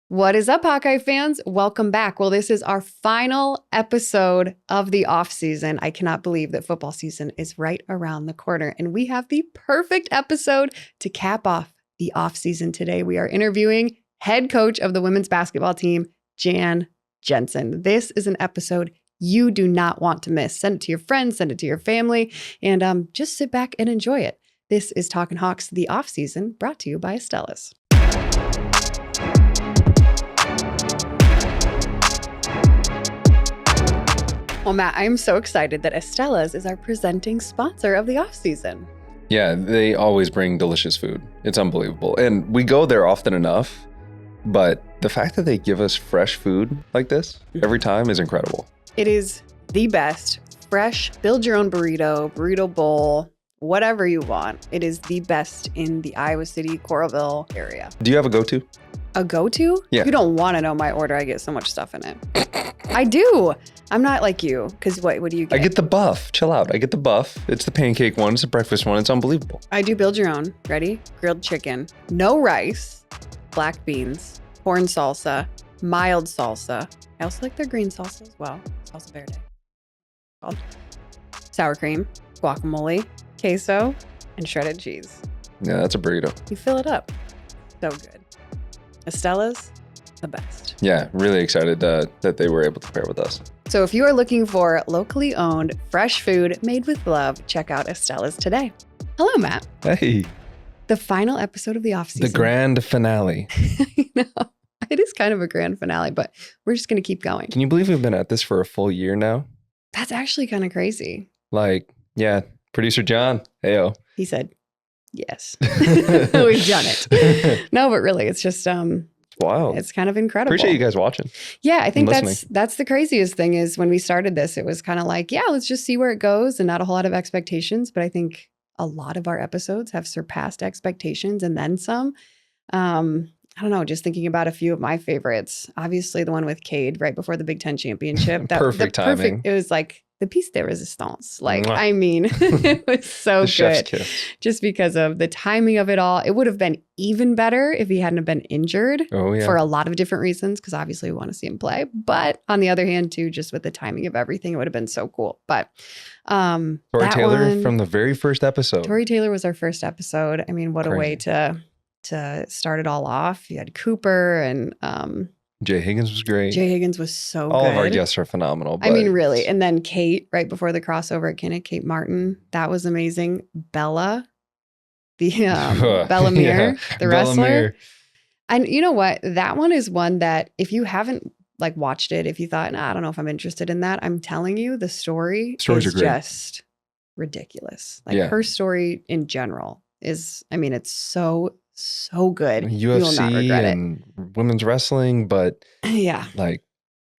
What is up, Hawkeye fans? Welcome back. Well, this is our final episode of the off season. I cannot believe that football season is right around the corner, and we have the perfect episode to cap off the off season today. We are interviewing head coach of the women's basketball team, Jensen. This is an episode you do not want to miss. Send it to your friends, send it to your family, and just sit back and enjoy it. This is Talkin' Hawks, the off season, brought to you by Estella's. Well, Matt, I'm so excited that Estella's is our presenting sponsor of the off-season. Yeah, they always bring delicious food. It's unbelievable. And we go there often enough, but the fact that they give us fresh food like this every time is incredible. It is the best. Fresh, build your own burrito bowl, whatever you want. It is the best in the Iowa City, Coralville area. Do you have a go-to? A go-to? Yeah. You don't want to know my order. I get so much stuff in it. I do. I'm not like you, because what do you get? I get the buff. Chill out. I get the buff. It's the pancake one. It's the breakfast one. It's unbelievable. I do build your own. Ready? Grilled chicken. No rice. Black beans. Corn salsa. Mild salsa. I also like their green salsa as well. Salsa verde. Called. Sour cream. Guacamole. Queso. And shredded cheese. Yeah, that's a burrito. You fill it up. So good. Estella's, the best. Yeah, really excited that they were able to pair with us. So if you are looking for locally owned, fresh food made with love, check out Estella's today. Hello, Matt. Hey. The final episode of the off-season. The grand finale. I know. It is kind of a grand finale, but we're just going to keep going. Can you believe we've been at this for a full year now? That's actually kind of crazy. Like, yeah, producer John, heyo. He said, yes. We've done it. No, but really, it's just... Wow. It's kind of incredible. Appreciate you guys watching. Yeah, I think that's the craziest thing is when we started this, it was kind of like, yeah, let's just see where it goes and not a whole lot of expectations. But I think a lot of our episodes have surpassed expectations and then some. I don't know, just thinking about a few of my favorites. Obviously, the one with Cade right before the Big Ten Championship. Perfect timing. It was like the piece de resistance. Like, I mean, it was so the good. Chef's kiss. Just because of the timing of it all. It would have been even better if he hadn't have been injured for a lot of different reasons, because obviously we want to see him play. But on the other hand, too, just with the timing of everything, it would have been so cool. But Tori Taylor from the very first episode. Tori Taylor was our first episode. I mean, what a way to start it all off. You had Cooper and Jay Higgins was great. Jay Higgins was so all good. All of our guests are phenomenal. I mean, really. And then Kate, right before the crossover at Kinnick, Kate Martin. That was amazing. Bella, the Bellamere, the wrestler. And you know what? That one is one that if you haven't like watched it, if you thought, I don't know if I'm interested in that, I'm telling you, the stories is just ridiculous. Like her story in general is, I mean, it's so good. UFC you will not regret and women's wrestling, but yeah, like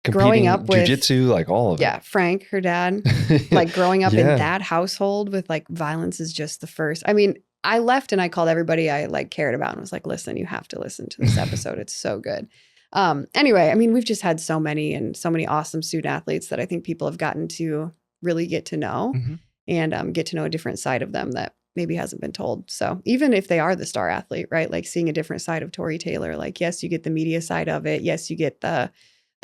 growing up with jiu-jitsu, like all of it. Yeah, Frank, her dad, like growing up in that household with like violence is just the first. I mean, I left and I called everybody I like cared about and was like, listen, you have to listen to this episode. It's so good. Anyway, I mean, we've just had so many awesome student athletes that I think people have gotten to really get to know and get to know a different side of them that maybe hasn't been told. So even if they are the star athlete, right? Like seeing a different side of Tori Taylor, like, yes, you get the media side of it. Yes, you get the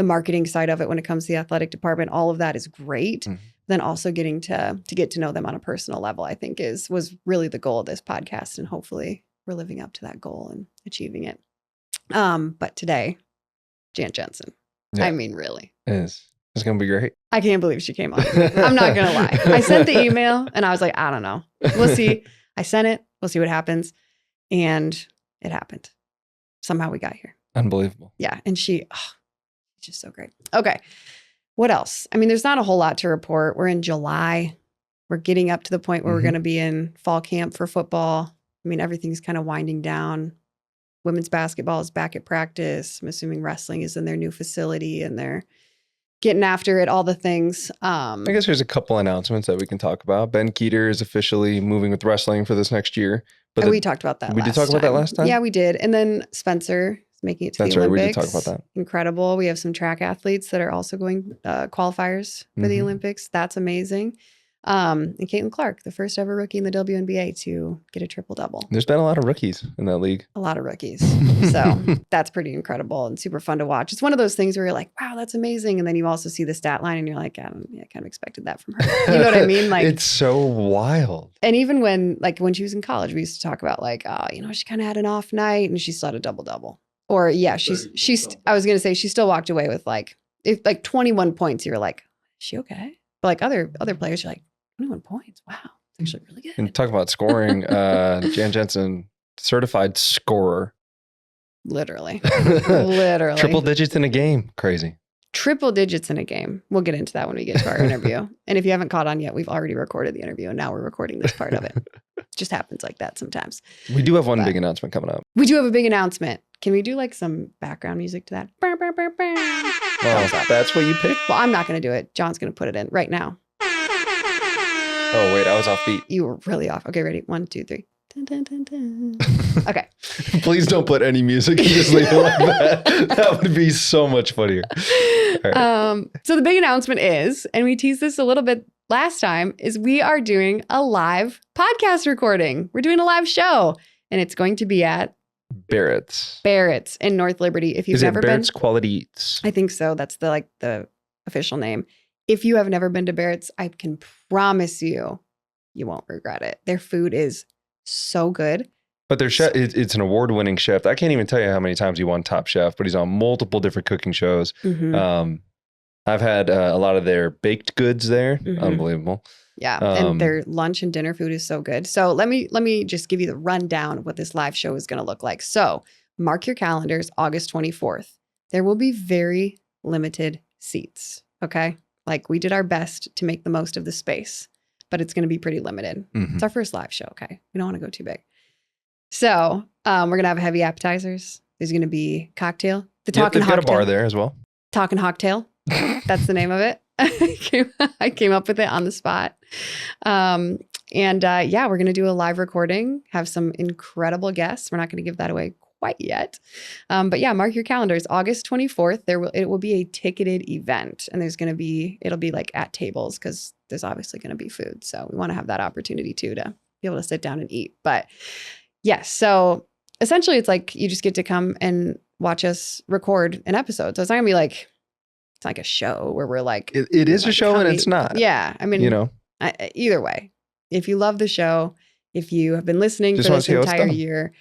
marketing side of it when it comes to the athletic department. All of that is great. Then also getting to get to know them on a personal level, I think was really the goal of this podcast. And hopefully we're living up to that goal and achieving it. But today, Jensen, I mean, really. It's going to be great. I can't believe she came on. I'm not going to lie. I sent the email and I was like, I don't know. We'll see. I sent it. We'll see what happens. And it happened. Somehow we got here. Unbelievable. Yeah. And she's just so great. Okay. What else? I mean, there's not a whole lot to report. We're in July. We're getting up to the point where we're going to be in fall camp for football. I mean, everything's kind of winding down. Women's basketball is back at practice. I'm assuming wrestling is in their new facility and they're getting after it, all the things. I guess there's a couple announcements that we can talk about. Ben Keeter is officially moving with wrestling for this next year. But we talked about that We did talk about that last time? Yeah, we did. And then Spencer is making it to the Olympics. That's right, we did talk about that. Incredible. We have some track athletes that are also going qualifiers for the Olympics. That's amazing. And Caitlin Clark, the first ever rookie in the WNBA to get a triple-double. There's been a lot of rookies in that league. A lot of rookies. So that's pretty incredible and super fun to watch. It's one of those things where you're like, wow, that's amazing. And then you also see the stat line and you're like, I kind of expected that from her. You know what I mean? Like, it's so wild. And even when she was in college, we used to talk about like, she kind of had an off night and she still had a double-double. Or I was going to say she still walked away with like 21 points. You're like, is she okay? But like other players, you're like, 21 points. Wow. It's actually really good. And talk about scoring. Jensen, certified scorer. Literally. Triple digits in a game. Crazy. Triple digits in a game. We'll get into that when we get to our interview. And if you haven't caught on yet, we've already recorded the interview and now we're recording this part of it. Just happens like that sometimes. We do have one big announcement coming up. We do have a big announcement. Can we do like some background music to that? Oh, that's what you picked? Well, I'm not going to do it. John's going to put it in right now. Oh, wait, I was off beat. You were really off. Okay, ready? 1, 2, 3. Dun, dun, dun, dun. Okay. Please don't put any music. You just leave it like that. That would be so much funnier. Right. So the big announcement is, and we teased this a little bit last time, is we are doing a live podcast recording. We're doing a live show, and it's going to be at Barrett's in North Liberty. If you've never been, Barrett's Quality Eats? I think so. That's the official name. If you have never been to Barrett's, I can promise you won't regret it. Their food is so good. But their chef, it's an award-winning chef. I can't even tell you how many times he won Top Chef, but he's on multiple different cooking shows. Mm-hmm. I've had a lot of their baked goods there. Mm-hmm. Unbelievable. Yeah, and their lunch and dinner food is so good. So let me just give you the rundown of what this live show is going to look like. So mark your calendars, August 24th. There will be very limited seats, okay? Like we did our best to make the most of the space, but it's going to be pretty limited. Mm-hmm. It's our first live show, okay? We don't want to go too big. So we're going to have heavy appetizers. There's going to be cocktail. They've got a bar there as well. Talking Hocktail. That's the name of it. I came up with it on the spot. We're going to do a live recording, have some incredible guests. We're not going to give that away quite yet. But yeah, mark your calendars. August 24th, it will be a ticketed event. And it'll be like at tables because there's obviously going to be food. So we want to have that opportunity too to be able to sit down and eat. But yes, so essentially it's like you just get to come and watch us record an episode. So it's not going to be like, it's like a show where we're like, it is a show and it's not. Yeah. I mean, either way, if you love the show, if you have been listening for this entire year,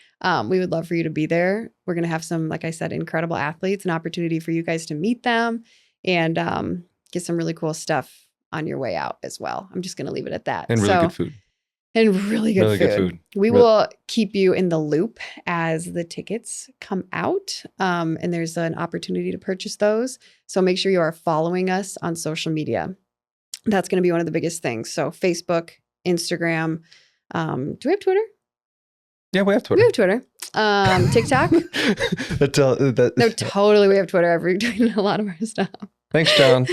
we would love for you to be there. We're going to have some, like I said, incredible athletes, an opportunity for you guys to meet them and get some really cool stuff on your way out as well. I'm just going to leave it at that. And really good food. And really good food. We will keep you in the loop as the tickets come out. And there's an opportunity to purchase those. So make sure you are following us on social media. That's going to be one of the biggest things. So Facebook, Instagram. Do we have Twitter? Yeah, we have Twitter. We have Twitter. TikTok? No, totally. We have Twitter. We're doing a lot of our stuff. Thanks, John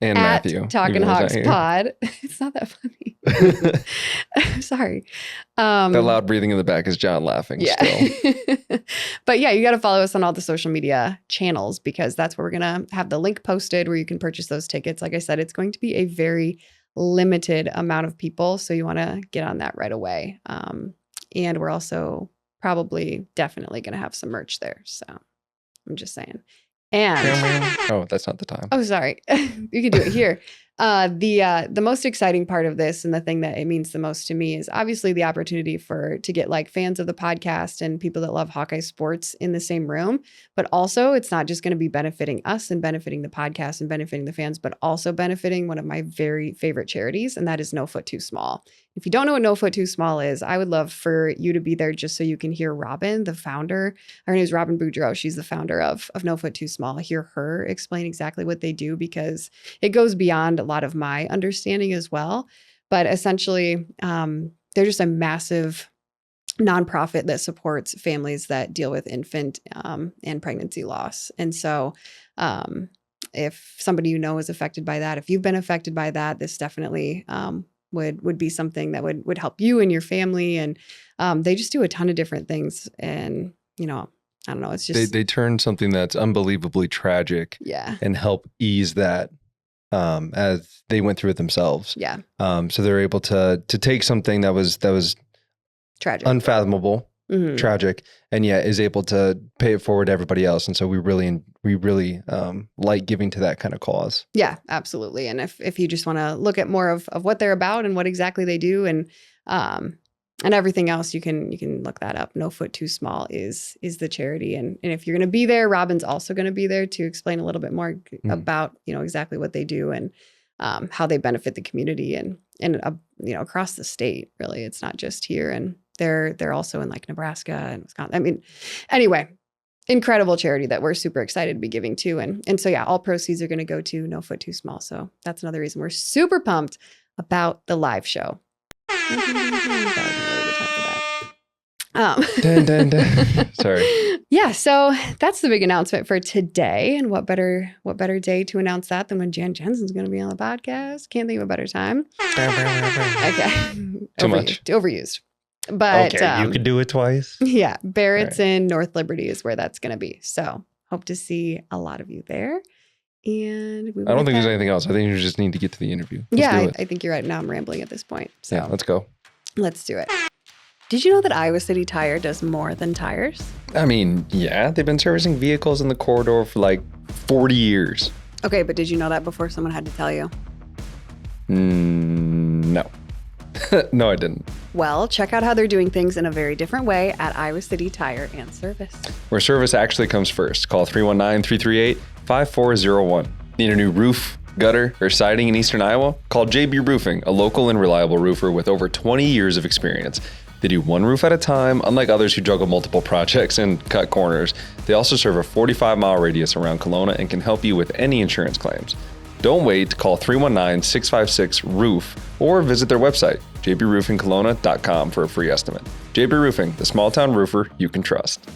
and Matthew. Talking Hawks Pod. It's not that funny. I'm sorry. The loud breathing in the back is John laughing still. But yeah, you got to follow us on all the social media channels because that's where we're going to have the link posted where you can purchase those tickets. Like I said, it's going to be a very limited amount of people. So you want to get on that right away. And we're also definitely going to have some merch there. So I'm just saying. And oh, that's not the time. Oh, sorry. You can do it here. The most exciting part of this and the thing that it means the most to me is obviously the opportunity to get like fans of the podcast and people that love Hawkeye sports in the same room. But also it's not just going to be benefiting us and benefiting the podcast and benefiting the fans, but also benefiting one of my very favorite charities. And that is No Foot Too Small. If you don't know what No Foot Too Small is, I would love for you to be there just so you can hear Robin, the founder. Her name is Robin Boudreau. She's the founder of No Foot Too Small. Hear her explain exactly what they do because it goes beyond a lot of my understanding as well. But essentially, they're just a massive nonprofit that supports families that deal with infant and pregnancy loss. And so if somebody is affected by that, if you've been affected by that, this definitely would be something that would help you and your family. And they just do a ton of different things. And, I don't know, it's just... They turn something that's unbelievably tragic and help ease that as they went through it themselves. Yeah. So they're able to take something that was tragic, unfathomable, tragic, and yet is able to pay it forward to everybody else. And so we really like giving to that kind of cause. Yeah, absolutely. And if you just want to look at more of what they're about and what exactly they do and everything else, you can look that up. No Foot Too Small is the charity. And if you're going to be there, Robin's also going to be there to explain a little bit more about, exactly what they do and how they benefit the community and across the state, really. It's not just here. And they're also in like Nebraska and Wisconsin. I mean, anyway, incredible charity that we're super excited to be giving to. And so, yeah, all proceeds are going to go to No Foot Too Small. So that's another reason we're super pumped about the live show. Dun, dun, dun. Sorry. Yeah, so that's the big announcement for today. And what better day to announce that than when Jensen's going to be on the podcast? Can't think of a better time. Okay. Too much. Overused. But okay, you could do it twice. Yeah, Barrett's in North Liberty is where that's going to be. So hope to see a lot of you there. And I don't think there's anything else. I think you just need to get to the interview. I think you're right. Now I'm rambling at this point. So yeah, let's go. Let's do it. Did you know that Iowa City Tire does more than tires? I mean, yeah, they've been servicing vehicles in the corridor for like 40 years. Okay, but did you know that before someone had to tell you? No. No, I didn't. Well, check out how they're doing things in a very different way at Iowa City Tire and Service. Where service actually comes first. Call 319-338-5401. Need a new roof, gutter, or siding in Eastern Iowa? Call JB Roofing, a local and reliable roofer with over 20 years of experience. They do one roof at a time, unlike others who juggle multiple projects and cut corners. They also serve a 45-mile radius around Kelowna and can help you with any insurance claims. Don't wait. Call 319-656-ROOF or visit their website, jbroofingkelowna.com, for a free estimate. JB Roofing, the small town roofer you can trust.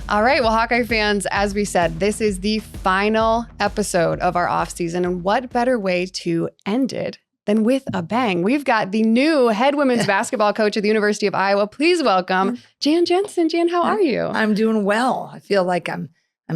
All right. Well, Hawkeye fans, as we said, this is the final episode of our off season. And what better way to end it than with a bang? We've got the new head women's basketball coach at the University of Iowa. Please welcome Jan Jensen. Jan, how are you? I'm doing well. I feel like I'm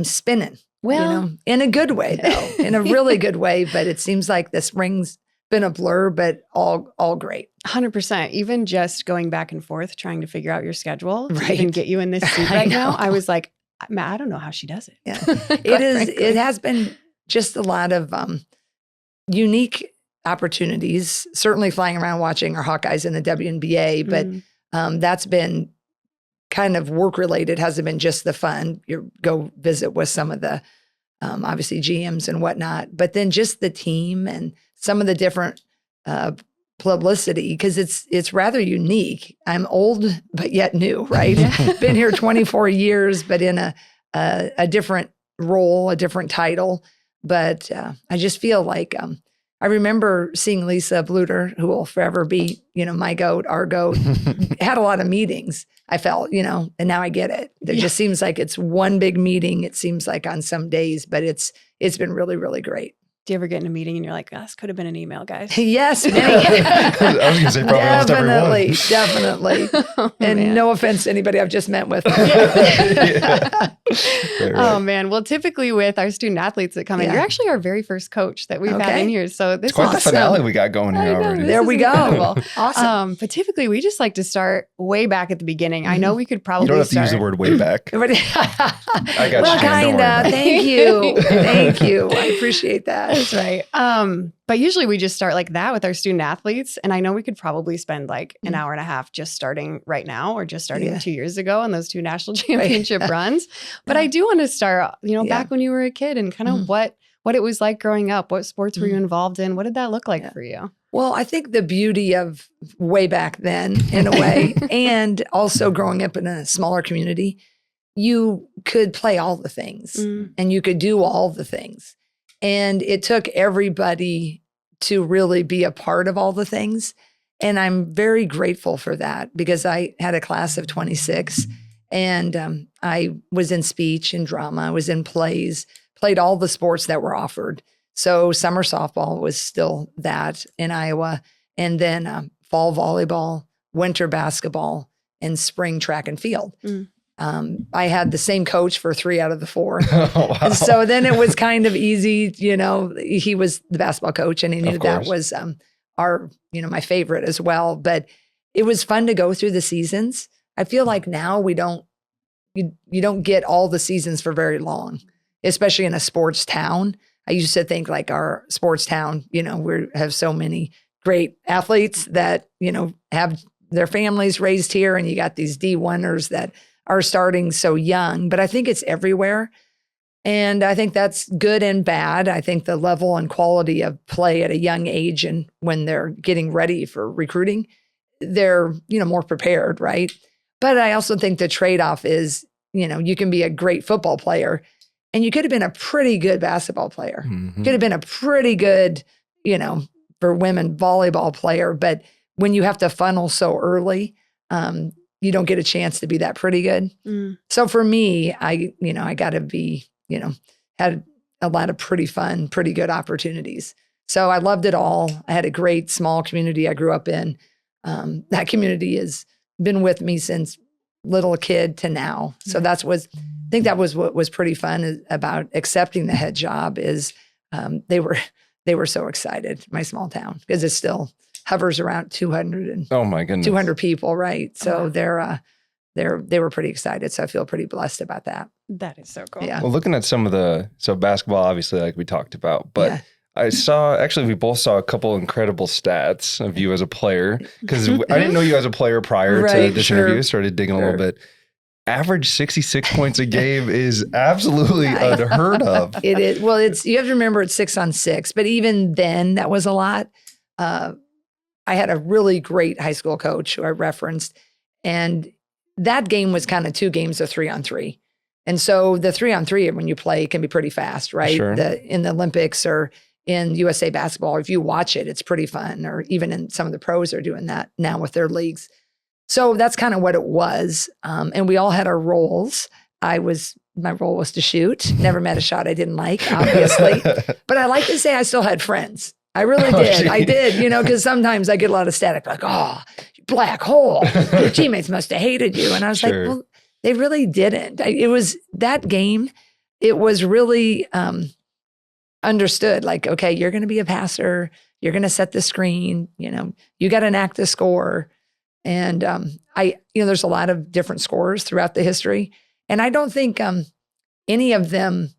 spinning. Well, in a good way, though, in a really good way. But it seems like the spring's been a blur, but all great. 100%. Even just going back and forth, trying to figure out your schedule to even get you in this seat right now. I was like, man, I don't know how she does it. Yeah. It has been just a lot of unique opportunities, certainly flying around watching our Hawkeyes in the WNBA, but that's been kind of work related. Hasn't been just the fun. You go visit with some of the obviously GMs and whatnot, but then just the team and some of the different publicity, because it's rather unique. I'm old, but yet new, right? Been here 24 years, but in a different role, a different title. But I just feel like I remember seeing Lisa Bluder, who will forever be, my goat, our goat, had a lot of meetings, I felt, and now I get it. It just seems like it's one big meeting. It seems like on some days, but it's been really, really great. Do you ever get in a meeting and you're like, this could have been an email, guys? Yes, many. I was going to say probably definitely. And no offense to anybody I've just met with. Oh, man. Well, typically with our student athletes that come in, you're actually our very first coach that we've had in here. So this is quite the finale we got going here already. There we go. Awesome. But typically we just like to start way back at the beginning. I know we could probably You don't have to use the word way back. I got well, kind of. Thank you. Thank you. I appreciate that. That's right. But usually we just start like that with our student athletes. And I know we could probably spend like an hour and a half just starting right now or just starting 2 years ago on those 2 national championship runs. But I do want to start, back when you were a kid and kind of what it was like growing up. What sports were you involved in? What did that look like for you? Well, I think the beauty of way back then, in a way, and also growing up in a smaller community, you could play all the things and you could do all the things. And it took everybody to really be a part of all the things. And I'm very grateful for that because I had a class of 26 and I was in speech and drama. I was in plays, played all the sports that were offered. So summer softball was still that in Iowa. And then fall volleyball, winter basketball, and spring track and field. I had the same coach for 3 out of the 4. Oh, wow. So then it was kind of easy, he was the basketball coach and he knew that was my favorite as well. But it was fun to go through the seasons. I feel like now you don't get all the seasons for very long, especially in a sports town. I used to think like our sports town, we have so many great athletes that, have their families raised here, and you got these D1ers that are starting so young, but I think it's everywhere. And I think that's good and bad. I think the level and quality of play at a young age and when they're getting ready for recruiting, they're, more prepared, right? But I also think the trade-off is, you can be a great football player and you could have been a pretty good basketball player. Mm-hmm. Could have been a pretty good, for women volleyball player. But when you have to funnel so early, you don't get a chance to be that pretty good. So for me, I got to be, had a lot of pretty fun, pretty good opportunities. So I loved it all. I had a great small community I grew up in. That community has been with me since little kid to now. So I think that was what was pretty fun about accepting the head job is they were so excited, my small town, because it still hovers around 200 and oh my goodness, 200 people, right? So they were pretty excited. So I feel pretty blessed about that. That is so cool. Yeah. Well, looking at some of basketball, obviously, like we talked about, but we both saw a couple incredible stats of you as a player, because I didn't know you as a player prior to this interview. Started digging a little bit. Average 66 points a game is absolutely unheard of. It is. Well, you have to remember it's 6-on-6, but even then that was a lot. I had a really great high school coach who I referenced, and that game was kind of 2 games of 3-on-3. And so the 3-on-3 when you play can be pretty fast, right? Sure. In the Olympics or in USA basketball, if you watch it, it's pretty fun. Or even in some of the pros are doing that now with their leagues. So that's kind of what it was. And we all had our roles. My role was to shoot. Never met a shot I didn't like, obviously. But I like to say I still had friends. I really did. I did, because sometimes I get a lot of static, like, oh, black hole. Your teammates must have hated you. And I was like, well, they really didn't. It was that game. It was really understood, like, okay, you're going to be a passer. You're going to set the screen. You got to enact the score. And there's a lot of different scores throughout the history. And I don't think any of them,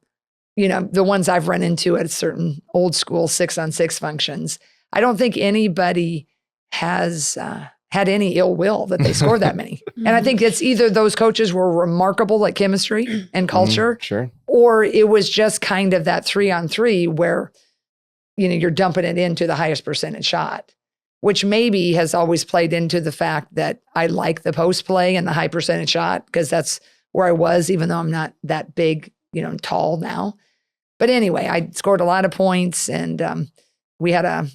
the ones I've run into at certain old school 6-on-6 functions, I don't think anybody has had any ill will that they scored that many. And I think it's either those coaches were remarkable at chemistry and culture, sure, or it was just kind of that 3-on-3 where, you're dumping it into the highest percentage shot, which maybe has always played into the fact that I like the post play and the high percentage shot, because that's where I was, even though I'm not that big, tall now. But anyway, I scored a lot of points, and we had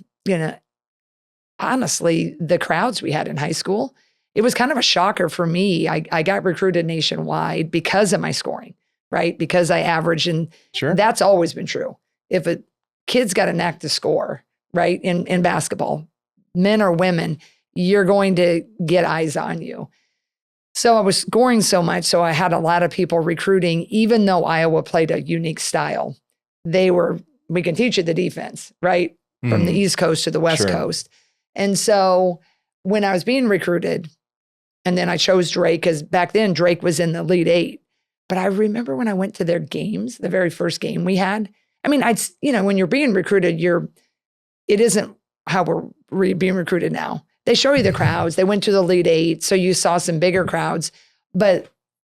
honestly, the crowds we had in high school, it was kind of a shocker for me. I got recruited nationwide because of my scoring, right? Because I averaged, and that's always been true. If a kid's got a knack to score, right, in basketball, men or women, you're going to get eyes on you. So I was scoring so much, so I had a lot of people recruiting, even though Iowa played a unique style. We can teach you the defense, right? From the East Coast to the West Coast. And so when I was being recruited, and then I chose Drake, because back then Drake was in the Elite 8. But I remember when I went to their games, the very first game we had, I mean, when you're being recruited, it isn't how we're being recruited now. They show you the crowds. They went to the Elite 8, so you saw some bigger crowds. But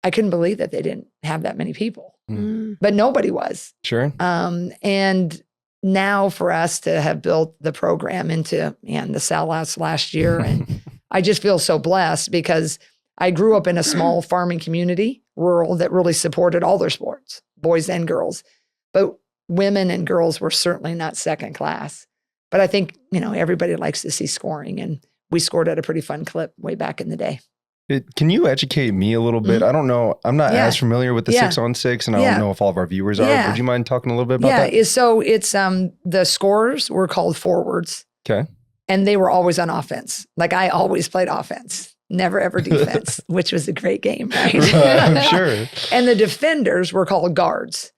I couldn't believe that they didn't have that many people. But nobody was. Sure. And now for us to have built the program into, the sellouts last year, and I just feel so blessed because I grew up in a small farming community, rural, that really supported all their sports, boys and girls. But women and girls were certainly not second class. But I think, everybody likes to see scoring, and we scored at a pretty fun clip way back in the day. Can you educate me a little bit? I don't know. I'm not as familiar with the 6-on-6, and I don't know if all of our viewers are. Would you mind talking a little bit about that? Yeah. So it's the scorers were called forwards. Okay. And they were always on offense. Like I always played offense. never ever defense, which was a great game, right? I'm sure. And the defenders were called guards.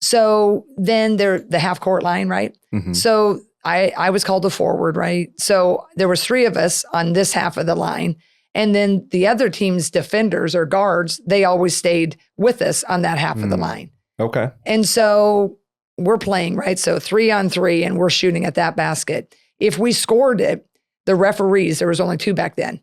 So then they're the half court line, right? Mhm. So I was called a forward, right? So there was 3 of us on this half of the line. And then the other team's defenders or guards, they always stayed with us on that half of the line. Okay. And so we're playing, right? So 3-on-3 and we're shooting at that basket. If we scored it, the referees, there was only 2 back then,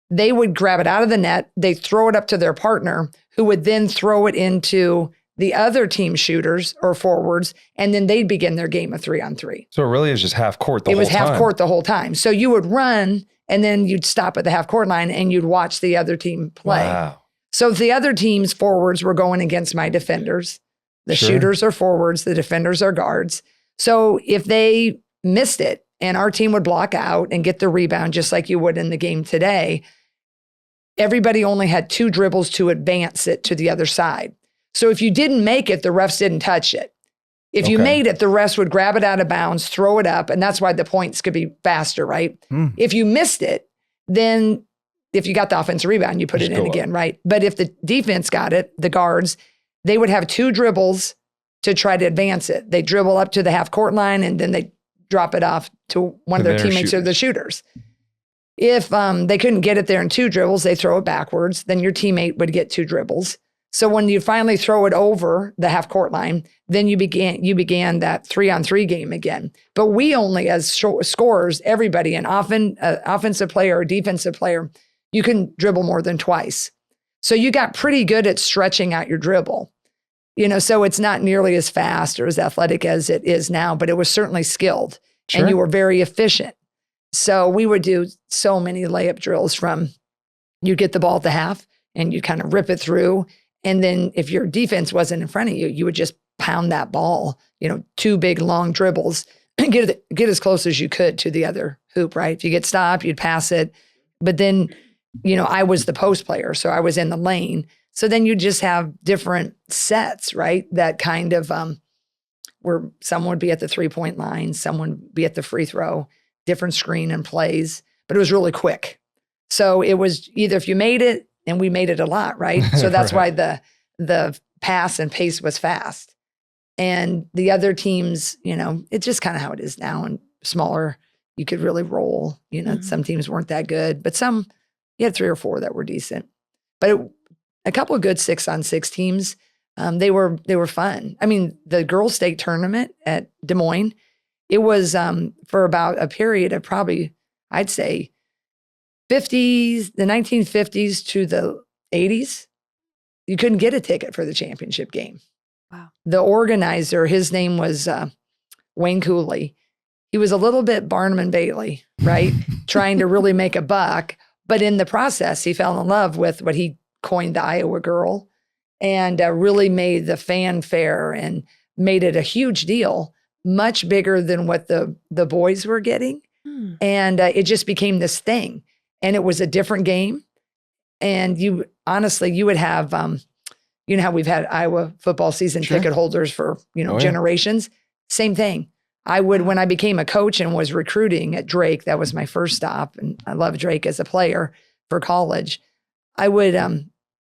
they would grab it out of the net, they throw it up to their partner, who would then throw it into the other team shooters or forwards, and then they'd begin their game of 3-on-3. So it really is just half court the whole time. It was half court the whole time. So you would run and then you'd stop at the half court line and you'd watch the other team play. Wow. So if the other team's forwards were going against my defenders, the shooters are forwards, the defenders are guards. So if they missed it and our team would block out and get the rebound just like you would in the game today, everybody only had 2 dribbles to advance it to the other side. So if you didn't make it, the refs didn't touch it. If you made it, the refs would grab it out of bounds, throw it up, and that's why the points could be faster, right? If you missed it, then if you got the offensive rebound, you put it in again, right? But if the defense got it, the guards, they would have 2 dribbles to try to advance it. They dribble up to the half court line and then they drop it off to one of their teammates or the shooters. If they couldn't get it there in 2 dribbles, they throw it backwards. Then your teammate would get 2 dribbles. So when you finally throw it over the half court line, then you began that 3-on-3 game again. But we only, as scorers, everybody, an offensive player or defensive player, you can dribble more than twice. So you got pretty good at stretching out your dribble. So it's not nearly as fast or as athletic as it is now, but it was certainly skilled and you were very efficient. So we would do so many layup drills from you get the ball at the half and you kind of rip it through. And then if your defense wasn't in front of you, you would just pound that ball, 2 big long dribbles, get as close as you could to the other hoop, right? If you get stopped, you'd pass it. But then, I was the post player, so I was in the lane. So then you just have different sets, right? That kind of where someone would be at the 3-point line, someone would be at the free throw, different screen and plays, but it was really quick. So it was either if you made it, and we made it a lot, right? So that's why the pass and pace was fast. And the other teams, it's just kind of how it is now. And smaller, you could really roll. Some teams weren't that good, but some, you had 3 or 4 that were decent. But a couple of good 6-on-6 teams, they were fun. I mean, the girls' state tournament at Des Moines, it was for about a period of probably, I'd say, the 1950s to the 80s, you couldn't get a ticket for the championship game. Wow. The organizer, his name was Wayne Cooley. He was a little bit Barnum and Bailey, right? Trying to really make a buck. But in the process, he fell in love with what he coined the Iowa girl and really made the fanfare and made it a huge deal, much bigger than what the boys were getting. And it just became this thing. And it was a different game. And you would have, how we've had Iowa football season ticket holders for, generations. Same thing. When I became a coach and was recruiting at Drake, that was my first stop. And I love Drake as a player for college. I would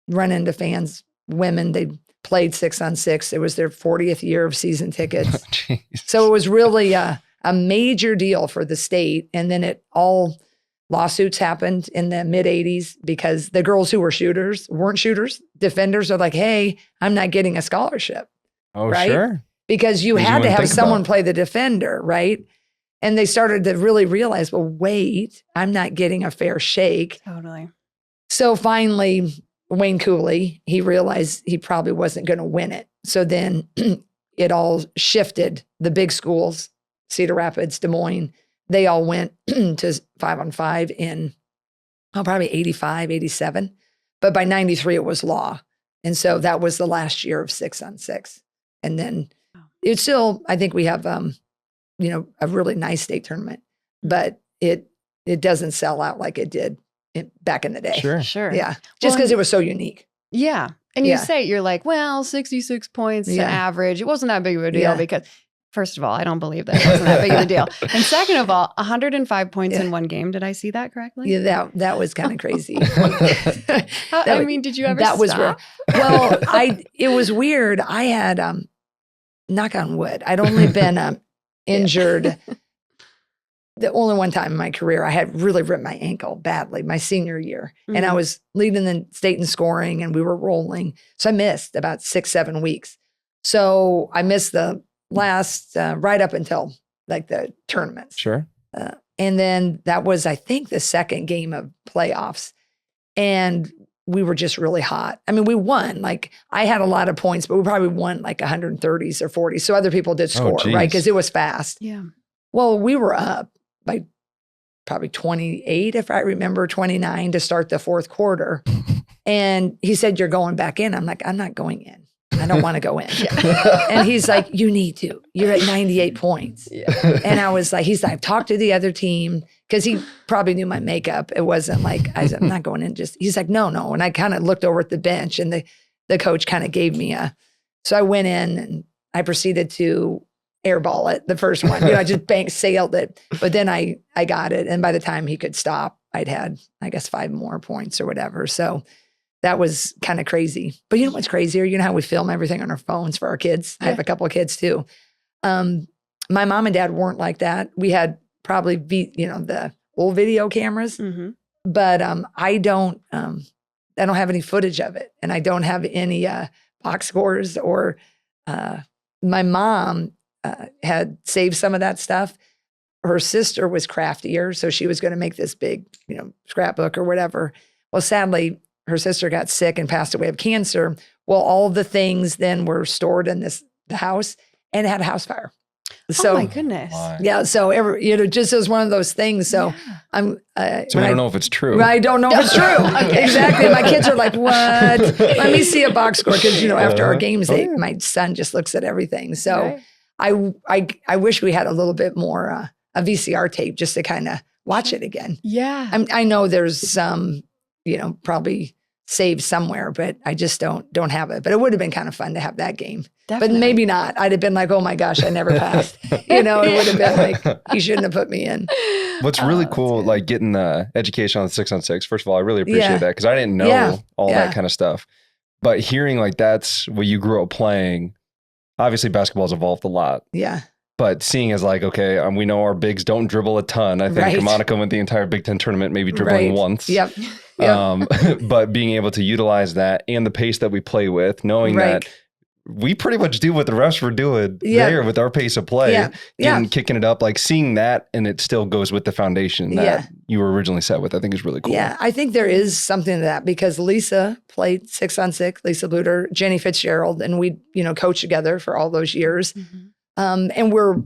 run into fans, women, they played 6-on-6. It was their 40th year of season tickets. So it was really a major deal for the state. And then lawsuits happened in the mid 80s because the girls who were shooters weren't shooters. Defenders are like, hey, I'm not getting a scholarship. Oh, right? Sure. Because you had to have someone play the defender, right? And they started to really realize, well, wait, I'm not getting a fair shake. Totally. So finally, Wayne Cooley, he realized he probably wasn't going to win it. So then it all shifted. The big schools, Cedar Rapids, Des Moines, they all went to 5-on-5 in probably 85, 87. But by 93, it was law. And so that was the last year of 6-on-6. And then it's still, I think we have, a really nice state tournament, but it doesn't sell out like it did back in the day. Sure. Yeah. Just because it was so unique. Yeah. And you say, you're like, well, 66 points to average. It wasn't that big of a deal because First of all, I don't believe that. It wasn't that big of a deal. And second of all, 105 points in one game. Did I see that correctly? Yeah, that was kind of crazy. Did you ever stop? Was weird. Well, it was weird. I had, knock on wood, I'd only been injured the only one time in my career. I had really ripped my ankle badly my senior year. Mm-hmm. And I was leading the state in scoring and we were rolling. So I missed about 6-7 weeks. So I missed the last, right up until like the tournaments. Sure. And then that was, I think, the second game of playoffs. And we were just really hot. I mean, we won. Like, I had a lot of points, but we probably won like 130s or 40s. So other people did score, right? Because it was fast. Yeah. Well, we were up by probably 28, if I remember, 29 to start the fourth quarter. And he said, "You're going back in." I'm like, "I'm not going in. I don't want to go in." And he's like, "You need to. You're at 98 points. Yeah. And I was like, he's like, "Talk to the other team." Because he probably knew my makeup. It wasn't like, I said, "I'm not going in." He's like, no. And I kind of looked over at the bench and the coach kind of gave me so I went in and I proceeded to airball it, the first one. I just bank sailed it. But then I got it. And by the time he could stop, I'd had, I guess, 5 more points or whatever. So that was kind of crazy. But you know what's crazier? You know how we film everything on our phones for our kids? Yeah. I have a couple of kids too. My mom and dad weren't like that. We had probably the old video cameras, mm-hmm. But I don't have any footage of it, and I don't have any box scores or. My mom had saved some of that stuff. Her sister was craftier, so she was going to make this big, scrapbook or whatever. Well, sadly, her sister got sick and passed away of cancer. Well, all the things then were stored in the house, and it had a house fire. So, oh my goodness. Yeah. So just as one of those things. So yeah. I'm, so I don't know if it's true. I don't know if it's true. Okay. Exactly. My kids are like, "What? Let me see a box score." Cause after our games, my son just looks at everything. So right. I wish we had a little bit more, a VCR tape just to kind of watch it again. Yeah. I know there's some, probably saved somewhere, but I just don't have it. But it would have been kind of fun to have that game. Definitely. But maybe not. I'd have been like, "Oh my gosh, I never passed." It would have been like, "You shouldn't have put me in." What's really cool, like getting the education on the 6-on-6. First of all, I really appreciate that because I didn't know all that kind of stuff. But hearing like that's what you grew up playing, obviously basketball's evolved a lot. Yeah. But seeing as like, okay, we know our bigs don't dribble a ton. I think Monica went the entire Big Ten tournament, maybe dribbling once. Yep. But being able to utilize that and the pace that we play with, knowing that we pretty much do what the refs were doing there with our pace of play and kicking it up, like seeing that, and it still goes with the foundation that you were originally set with, I think is really cool. Yeah, I think there is something to that because Lisa played 6-on-6, Lisa Bluder, Jenny Fitzgerald, and we, coached together for all those years. Mm-hmm. And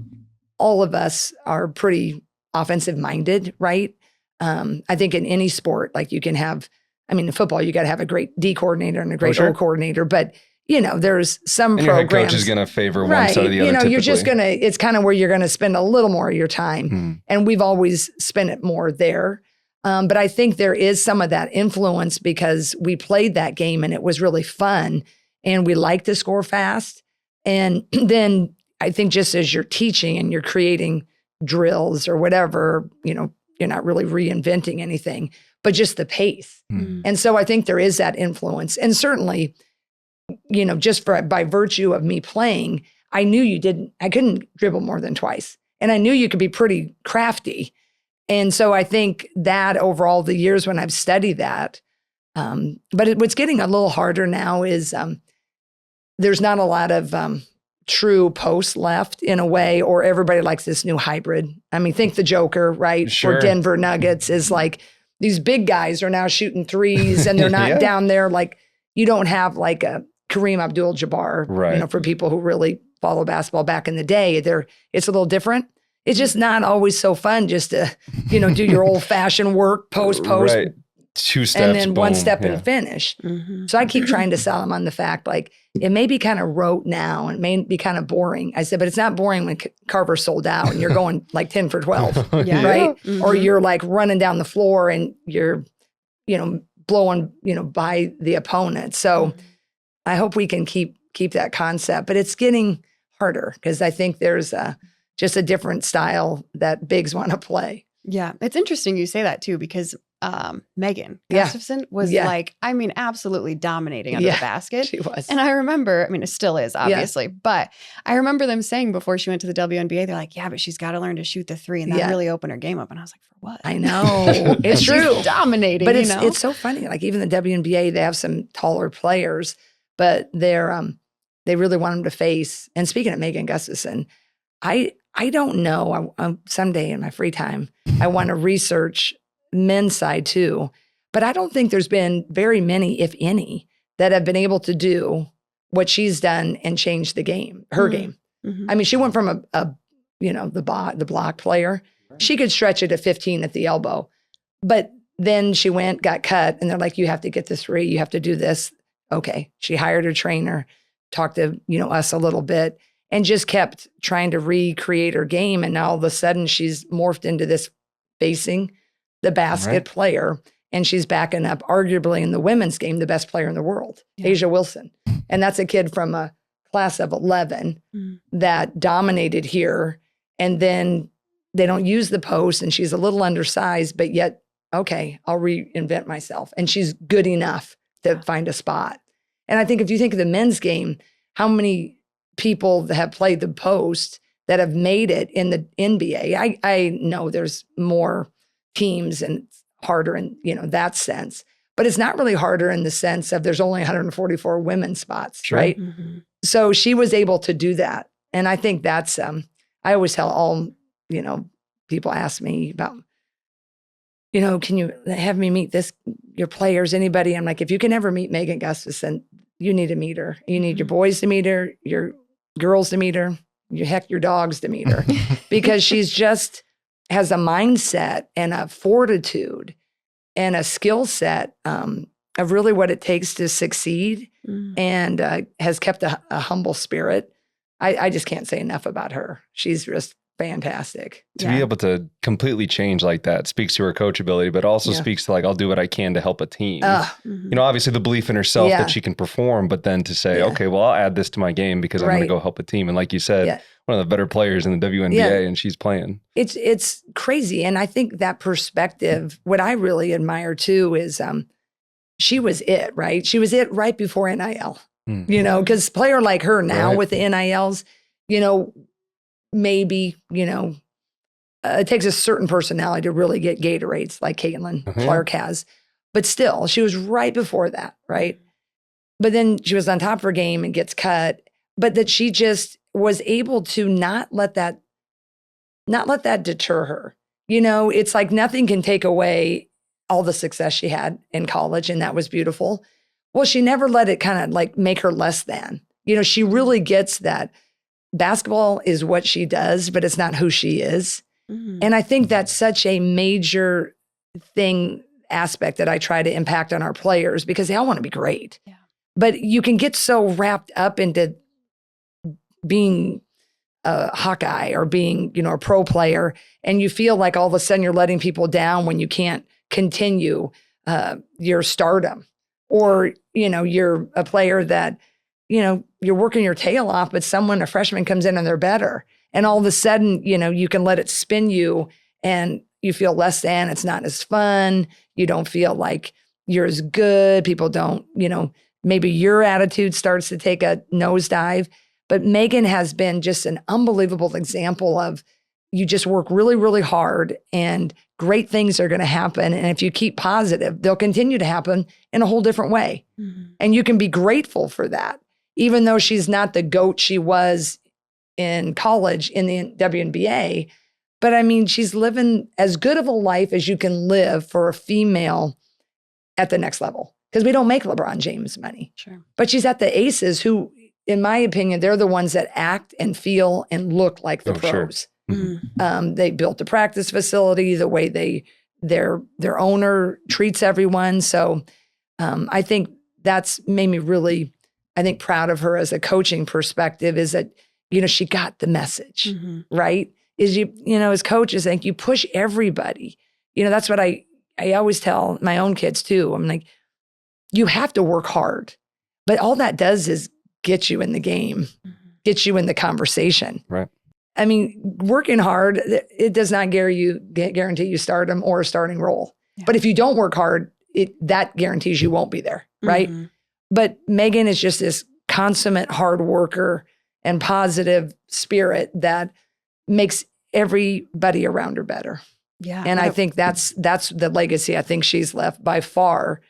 all of us are pretty offensive minded, right? I think in any sport, like you can have, in football, you got to have a great D coordinator and a great O coordinator, but there's some and programs. Your head coach is going to favor one side or the other. You're just going to, it's kind of where you're going to spend a little more of your time. And we've always spent it more there. But I think there is some of that influence because we played that game and it was really fun and we like to score fast. And then I think just as you're teaching and you're creating drills or whatever, you're not really reinventing anything, but just the pace. And so I think there is that influence. And certainly, just by virtue of me playing, I knew I couldn't dribble more than twice. And I knew you could be pretty crafty. And so I think that overall the years when I've studied that, but what's getting a little harder now is there's not a lot of true posts left in a way, or everybody likes this new hybrid. Think the Joker, right? Sure. For Denver Nuggets is like these big guys are now shooting threes and they're not down there. Like you don't have like a Kareem Abdul-Jabbar, right. For people who really follow basketball back in the day, it's a little different. It's just not always so fun just to, do your old fashioned work, post, right. 2 steps, and then boom. 1 step and finish. Mm-hmm. So I keep trying to sell them on the fact, like, it may be kind of rote now and it may be kind of boring. I said, but it's not boring when Carver sold out and you're going like 10 for 12, right? Mm-hmm. Or you're like running down the floor and you're, blowing, by the opponent. So I hope we can keep that concept, but it's getting harder because I think there's just a different style that bigs want to play. Yeah. It's interesting you say that too, because Megan Yeah. Gustafson was Yeah. like, I mean, absolutely dominating under the basket. She was. And I remember, I mean, it still is, obviously, but I remember them saying before she went to the WNBA, they're like, yeah, but she's got to learn to shoot the three. And that really opened her game up. And I was like, for what? I know. It's true. She's dominating, but it's so funny. Like even the WNBA, they have some taller players, but they really want them to face. And speaking of Megan Gustafson, I don't know. Someday in my free time, I want to research men's side too. But I don't think there's been very many, if any, that have been able to do what she's done and change the game, her game. I mean, she went from the block player. She could stretch it to 15 at the elbow. But then she got cut, and they're like, you have to get the three. You have to do this. Okay. She hired her trainer, talked to, us a little bit, and just kept trying to recreate her game. And now all of a sudden she's morphed into this facing the basket player. And she's backing up arguably in the women's game, the best player in the world, Asia Wilson. And that's a kid from a class of 11 that dominated here. And then they don't use the post and she's a little undersized, but yet, okay, I'll reinvent myself. And she's good enough to find a spot. And I think if you think of the men's game, how many people that have played the post that have made it in the NBA. I know there's more teams and it's harder in, that sense, but it's not really harder in the sense of there's only 144 women's spots, right? Mm-hmm. So she was able to do that. And I think that's, I always tell all, people ask me about, can you have me meet your players, anybody? I'm like, if you can ever meet Megan Gustafson, you need to meet her. You need your boys to meet her, your girls to meet her, your dogs to meet her, because she's just has a mindset and a fortitude and a skill set of really what it takes to succeed and has kept a humble spirit. I just can't say enough about her. She's just fantastic. To be able to completely change like that speaks to her coachability, but also speaks to I'll do what I can to help a team. Obviously the belief in herself that she can perform, but then to say, okay, well, I'll add this to my game because I'm going to go help a team. And like you said, one of the better players in the WNBA and she's playing. It's crazy. And I think that perspective, what I really admire too is she was it, right? She was it right before NIL, because player like her now with the NILs, maybe, it takes a certain personality to really get Gatorades like Caitlin Clark has. But still, she was right before that, right? But then she was on top of her game and gets cut. But that she just was able to not let that deter her. It's like nothing can take away all the success she had in college, and that was beautiful. Well, she never let it kind of make her less than. She really gets that basketball is what she does, but it's not who she is. And I think that's such a major aspect that I try to impact on our players because they all want to be great. Yeah. But you can get so wrapped up into being a Hawkeye or being, a pro player, and you feel like all of a sudden you're letting people down when you can't continue your stardom. Or, you're a player that, you're working your tail off, but a freshman comes in and they're better. And all of a sudden, you can let it spin you and you feel less than, it's not as fun. You don't feel like you're as good. People don't, maybe your attitude starts to take a nosedive. But Megan has been just an unbelievable example of you just work really, really hard and great things are going to happen. And if you keep positive, they'll continue to happen in a whole different way. And you can be grateful for that. Even though she's not the GOAT she was in college in the WNBA, but I mean, she's living as good of a life as you can live for a female at the next level. Because we don't make LeBron James money. Sure. But she's at the Aces who, in my opinion, they're the ones that act and feel and look like the pros. Sure. They built a practice facility, the way their owner treats everyone. So I think that's made me really, proud of her as a coaching perspective is that, she got the message, right? Is as coaches, I think you push everybody. That's what I always tell my own kids too. I'm like, you have to work hard, but all that does is get you in the game, gets you in the conversation. Right. I mean, working hard, it does not guarantee you stardom or a starting role. Yeah. But if you don't work hard, that guarantees you won't be there, right? Mm-hmm. But Megan is just this consummate hard worker and positive spirit that makes everybody around her better. Yeah. And I think that's the legacy I think she's left by far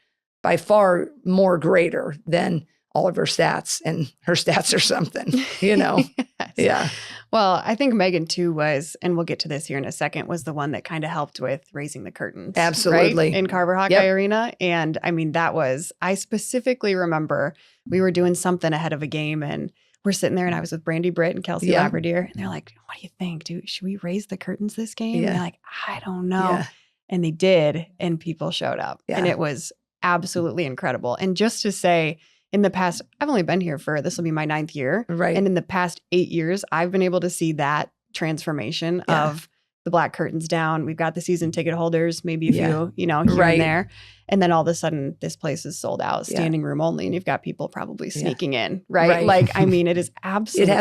more greater than all of her stats, and her stats are something, you know? Yes. Yeah. Well, I think Megan too was, and we'll get to this here in a second, was the one that kind of helped with raising the curtains. Absolutely. Right? In Carver Hawkeye Arena. And I mean, I specifically remember we were doing something ahead of a game and we're sitting there and I was with Brandy Britt and Kelsey Labradier. And they're like, what do you think? Should we raise the curtains this game? And they're like, I don't know. Yeah. And they did. And people showed up. Yeah. And it was absolutely incredible. And just to say, in the past, I've only been here this will be my 9th year. Right. And in the past 8 years, I've been able to see that transformation of the black curtains down. We've got the season ticket holders, maybe a few, here and there. And then all of a sudden, this place is sold out, standing room only. And you've got people probably sneaking in, right? Like, I mean, it is absolutely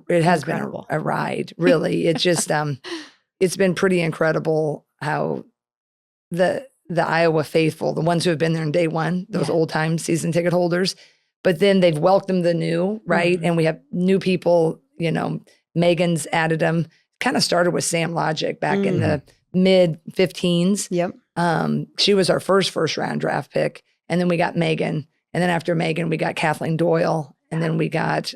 it has been a ride, really. It just, it's been pretty incredible how the Iowa faithful, the ones who have been there in day one, those old time season ticket holders, but then they've welcomed the new, right? Mm-hmm. And we have new people, Megan's added them, kind of started with Sam Logic back in the mid 15s. Yep. She was our first round draft pick. And then we got Megan. And then after Megan, we got Kathleen Doyle. And then we got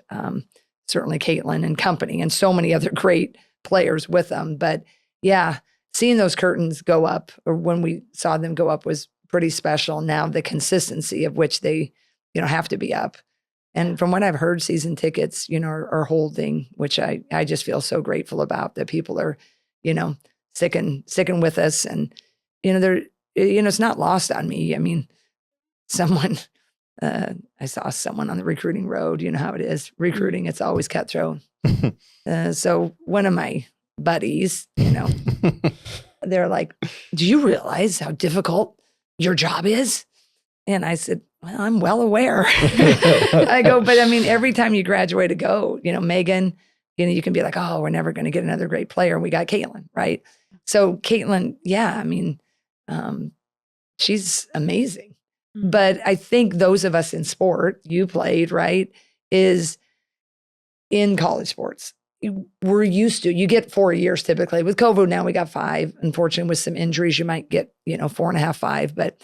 certainly Caitlin and company and so many other great players with them. But yeah, seeing those curtains go up, or when we saw them go up, was pretty special. Now the consistency of which they, have to be up. And from what I've heard, season tickets, are holding, which I just feel so grateful about, that people are, sticking with us. And, it's not lost on me. I mean, I saw someone on the recruiting road, you know how it is. Recruiting, it's always cutthroat. So one of my buddies, they're like, do you realize how difficult your job is? And I said, well, I'm well aware. I go, but I mean, every time you graduate Megan, you can be like, oh, we're never going to get another great player. And we got Caitlin, right? So Caitlin, I mean, she's amazing. Mm-hmm. But I think those of us in sport, you played, right, is in college sports. We're used to, you get 4 years typically. With COVID now we got 5. Unfortunately, with some injuries, you might get, 4.5, 5. But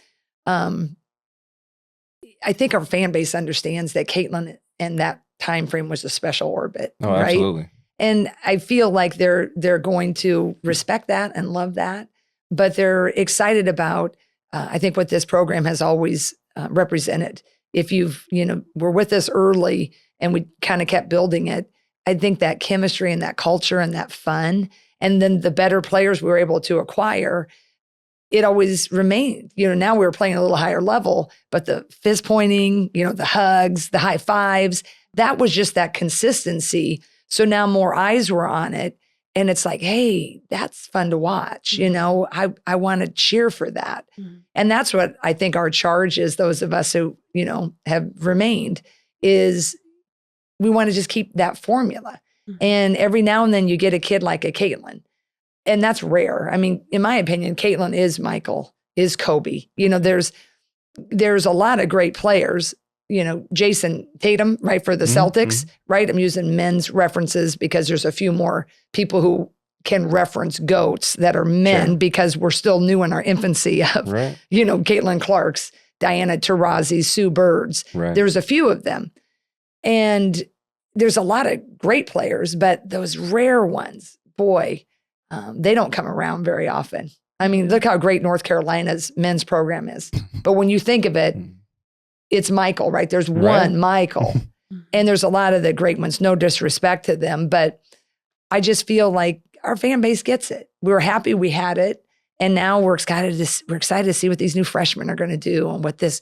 I think our fan base understands that Caitlin and that time frame was a special orbit. Oh, right? Absolutely. And I feel like they're going to respect that and love that, but they're excited about, I think, what this program has always represented. If were with us early and we kind of kept building it, I think that chemistry and that culture and that fun, and then the better players we were able to acquire, it always remained. Now we were playing a little higher level, but the fist pointing, the hugs, the high fives, that was just that consistency. So now more eyes were on it. And it's like, hey, that's fun to watch. Mm-hmm. I want to cheer for that. Mm-hmm. And that's what I think our charge is, those of us who, have remained, is we want to just keep that formula. Mm-hmm. And every now and then you get a kid like a Caitlin. And that's rare. I mean, in my opinion, Caitlin is Michael, is Kobe. There's a lot of great players. Jason Tatum, right, for the Celtics, right? I'm using men's references because there's a few more people who can reference GOATs that are men, because we're still new in our infancy of, Caitlin Clark's, Diana Taurasi's, Sue Bird's. Right. There's a few of them. And there's a lot of great players, but those rare ones, boy, they don't come around very often. I mean, look how great North Carolina's men's program is. But when you think of it, it's Michael, right? There's one Michael. And there's a lot of the great ones, no disrespect to them. But I just feel like our fan base gets it. We were happy we had it. And now we're excited to see what these new freshmen are going to do, and what this,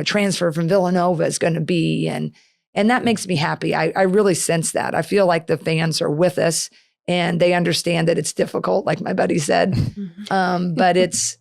transfer from Villanova is going to be. And that makes me happy. I really sense that. I feel like the fans are with us. And they understand that it's difficult, like my buddy said. But it's,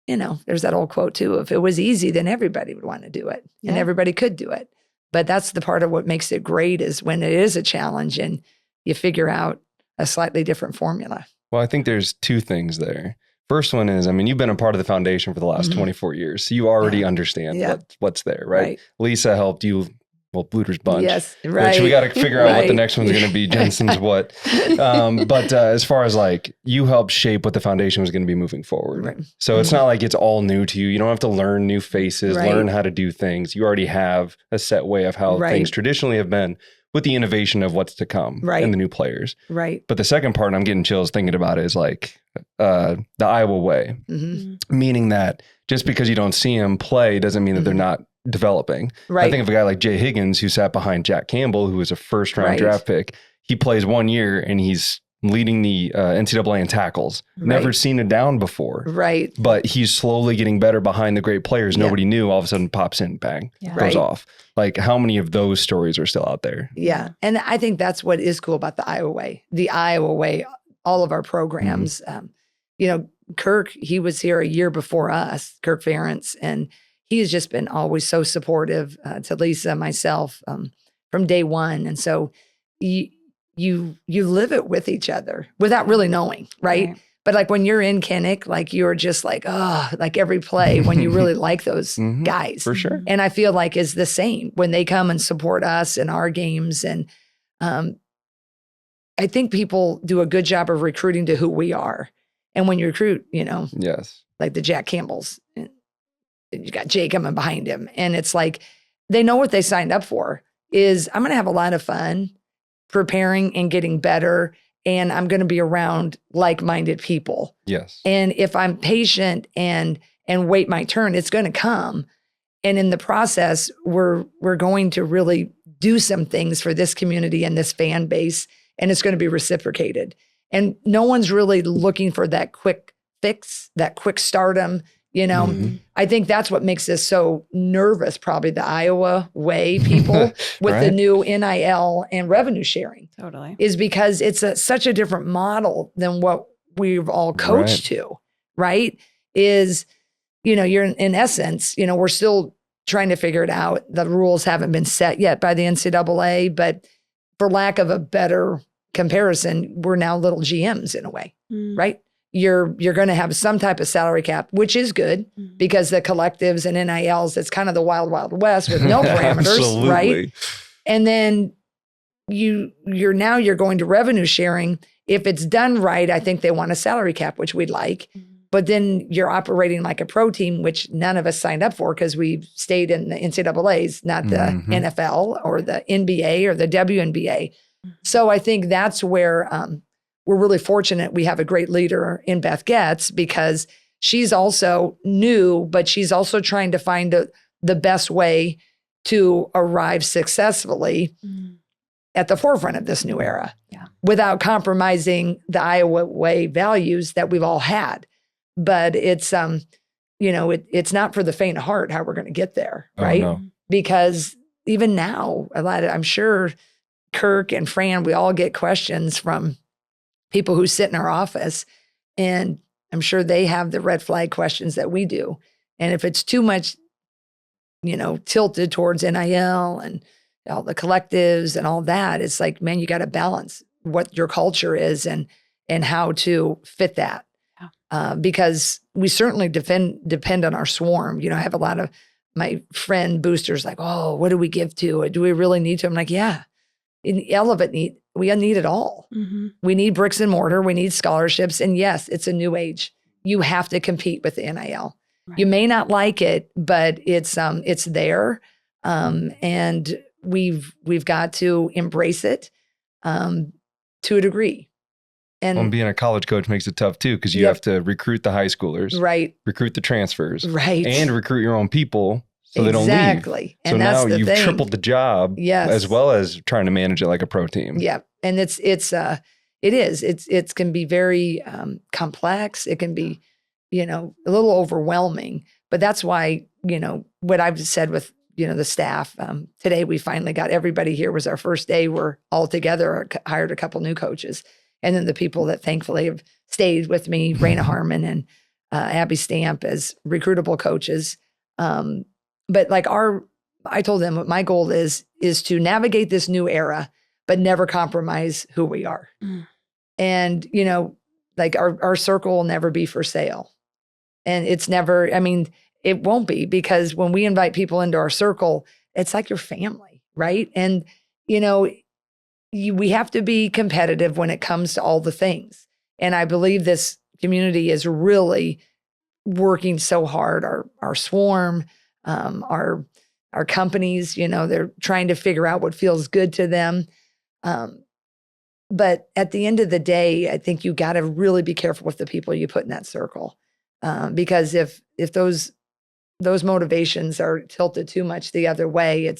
there's that old quote too, if it was easy, then everybody would want to do it. And everybody could do it. But that's the part of what makes it great is when it is a challenge and you figure out a slightly different formula. Well, I think there's two things there. First one is, I mean, you've been a part of the foundation for the last 24 years, so you already understand what's there, right? Lisa helped you, well, Bluder's bunch. Yes, right. Which we got to figure out what the next one's going to be. Jensen's what. But as far as like, you helped shape what the foundation was going to be moving forward. Right. So it's not like it's all new to you. You don't have to learn new faces, learn how to do things. You already have a set way of how things traditionally have been, with the innovation of what's to come and the new players. Right. But the second part, and I'm getting chills thinking about it, is like the Iowa way, meaning that just because you don't see them play doesn't mean that they're not developing. Right. I think of a guy like Jay Higgins, who sat behind Jack Campbell, who was a first round draft pick. He plays 1 year and he's leading the NCAA in tackles. Never seen a down before. Right. But he's slowly getting better behind the great players. Nobody knew, all of a sudden pops in, bang, goes off. Like, how many of those stories are still out there? Yeah. And I think that's what is cool about the Iowa way. The Iowa way, all of our programs, you know, Kirk, he was here a year before us, Kirk Ferentz, and he's just been always so supportive to Lisa, myself, from day one. And so you live it with each other without really knowing, right? But like when you're in Kinnick, like you're just like, oh, like every play when you really like those guys. For sure. And I feel like is the same when they come and support us in our games. And I think people do a good job of recruiting to who we are. And when you recruit, you know, like the Jack Campbells, and you got Jay coming behind him. And it's like, they know what they signed up for is I'm going to have a lot of fun preparing and getting better. And I'm going to be around like-minded people. Yes. And if I'm patient and wait my turn, it's going to come. And in the process, we're going to really do some things for this community and this fan base, and it's going to be reciprocated. And no one's really looking for that quick fix, that quick stardom. You know, I think that's what makes us so nervous, probably the Iowa way people with the new NIL and revenue sharing. Totally. Is because it's such a different model than what we've all coached to, right? Is, you know, you're in essence, you know, we're still trying to figure it out. The rules haven't been set yet by the NCAA, but for lack of a better comparison, we're now little GMs in a way, right? You're going to have some type of salary cap, which is good because the collectives and NILs, it's kind of the wild, wild west with no parameters, right? And then you're going to revenue sharing. If it's done right, I think they want a salary cap, which we'd like. But then you're operating like a pro team, which none of us signed up for because we stayed in the NCAAs, not the NFL or the NBA or the WNBA. So I think that's where we're really fortunate we have a great leader in Beth Getz because she's also new, but she's also trying to find the best way to arrive successfully at the forefront of this new era without compromising the Iowa way values that we've all had. But it's, you know, it's not for the faint of heart how we're going to get there, right? No. Because even now, I'm sure Kirk and Fran, we all get questions from people who sit in our office, and I'm sure they have the red flag questions that we do. And if it's too much, you know, tilted towards NIL and all the collectives and all that, it's like, man, you got to balance what your culture is and how to fit that. Because we certainly depend on our swarm. You know, I have a lot of my friend boosters like, oh, what do we give to? Do we really need to? I'm like, yeah, in Elevate we need it all. We need bricks and mortar. We need scholarships. And yes, it's a new age. You have to compete with the NIL. Right. You may not like it, but it's there. And we've got to embrace it to a degree. And being a college coach makes it tough too, because you have to recruit the high schoolers, recruit the transfers, and recruit your own people so they don't leave. So and now you've tripled the job, as well as trying to manage it like a pro team. Yeah, and it can be very complex. It can be, you know, a little overwhelming. But that's why, you know, what I've said with, you know, the staff today, we finally got everybody here. Was our first day. We're all together. Hired a couple new coaches. And then the people that thankfully have stayed with me, Raina Harmon and Abby Stamp as recruitable coaches. But like our I told them what my goal is to navigate this new era, but never compromise who we are. And, like our circle will never be for sale. And it's never, it won't be, because when we invite people into our circle, it's like your family, right? And, we have to be competitive when it comes to all the things. And I believe this community is really working so hard. Our swarm, our companies, they're trying to figure out what feels good to them. But at the end of the day, I think you got to really be careful with the people you put in that circle. Because if those motivations are tilted too much the other way,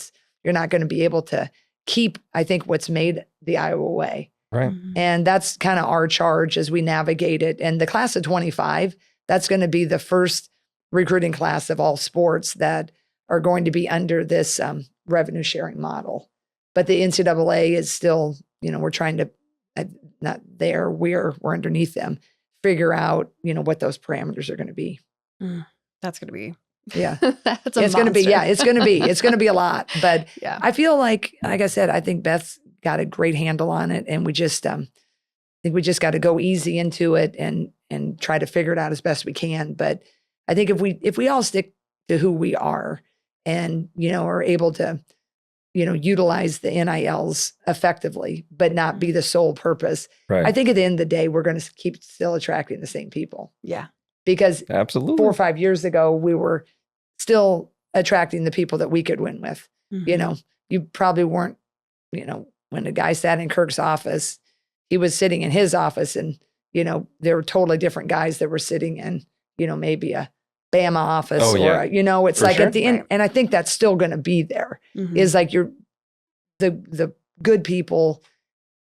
you're not going to be able to keep, I think, what's made the Iowa way. Right. And that's kind of our charge as we navigate it. And the class of 25, that's going to be the first recruiting class of all sports that are going to be under this revenue sharing model. But the NCAA is still, we're trying to, not there, we're underneath them, figure out, what those parameters are going to be. That's going to be. Yeah. That's it's going to be, it's going to be a lot. But yeah. I feel like I said, I think Beth's got a great handle on it. And we just, I think we just got to go easy into it and try to figure it out as best we can. But I think if we all stick to who we are and, are able to, utilize the NILs effectively, but not be the sole purpose. Right. I think at the end of the day, we're going to keep still attracting the same people. Yeah. Because absolutely 4 or 5 years ago, we were still attracting the people that we could win with. You probably weren't, when a guy sat in Kirk's office, he was sitting in his office and, there were totally different guys that were sitting in, maybe a Bama office it's for like sure. at the end. And I think that's still going to be there is like the good people,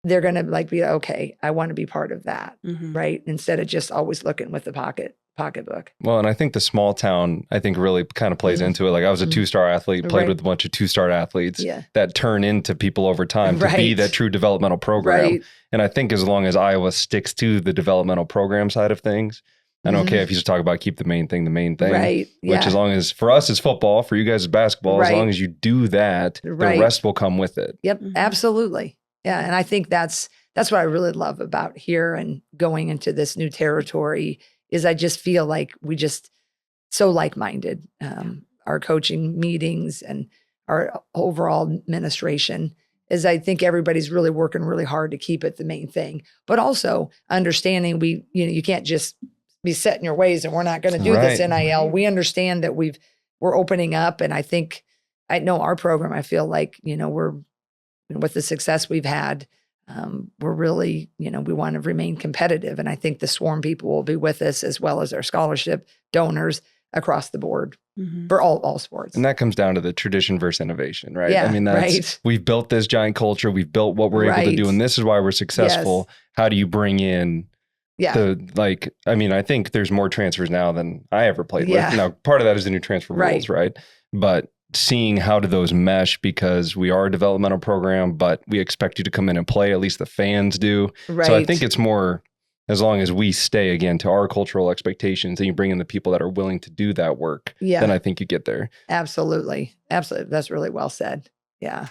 they're going to like be, okay, I want to be part of that. Right. Instead of just always looking with the pocketbook. Well, and I think the small town, really kind of plays into it. Like I was a 2-star athlete, played with a bunch of 2-star athletes that turn into people over time to be that true developmental program. Right. And I think as long as Iowa sticks to the developmental program side of things, I don't care if you just talk about keep the main thing, right? Which as long as for us is football, for you guys is basketball, as long as you do that, the rest will come with it. Yep, absolutely. Yeah, and I think that's what I really love about here and going into this new territory is I just feel like we just so like-minded. Our coaching meetings and our overall administration is I think everybody's really working really hard to keep it the main thing, but also understanding you can't just be set in your ways and we're not going to do this NIL. We understand that we're opening up. And I know our program, I feel like, we're with the success we've had, we're really, we want to remain competitive. And I think the Swarm people will be with us as well as our scholarship donors across the board for all sports. And that comes down to the tradition versus innovation, right? Yeah, we've built this giant culture. We've built what we're able to do. And this is why we're successful. Yes. How do you bring in I think there's more transfers now than I ever played with. Now, part of that is the new transfer rules, right? But seeing how do those mesh because we are a developmental program, but we expect you to come in and play, at least the fans do. Right. So I think it's more as long as we stay, again, to our cultural expectations and you bring in the people that are willing to do that work, then I think you get there. Absolutely. Absolutely. That's really well said. Yeah.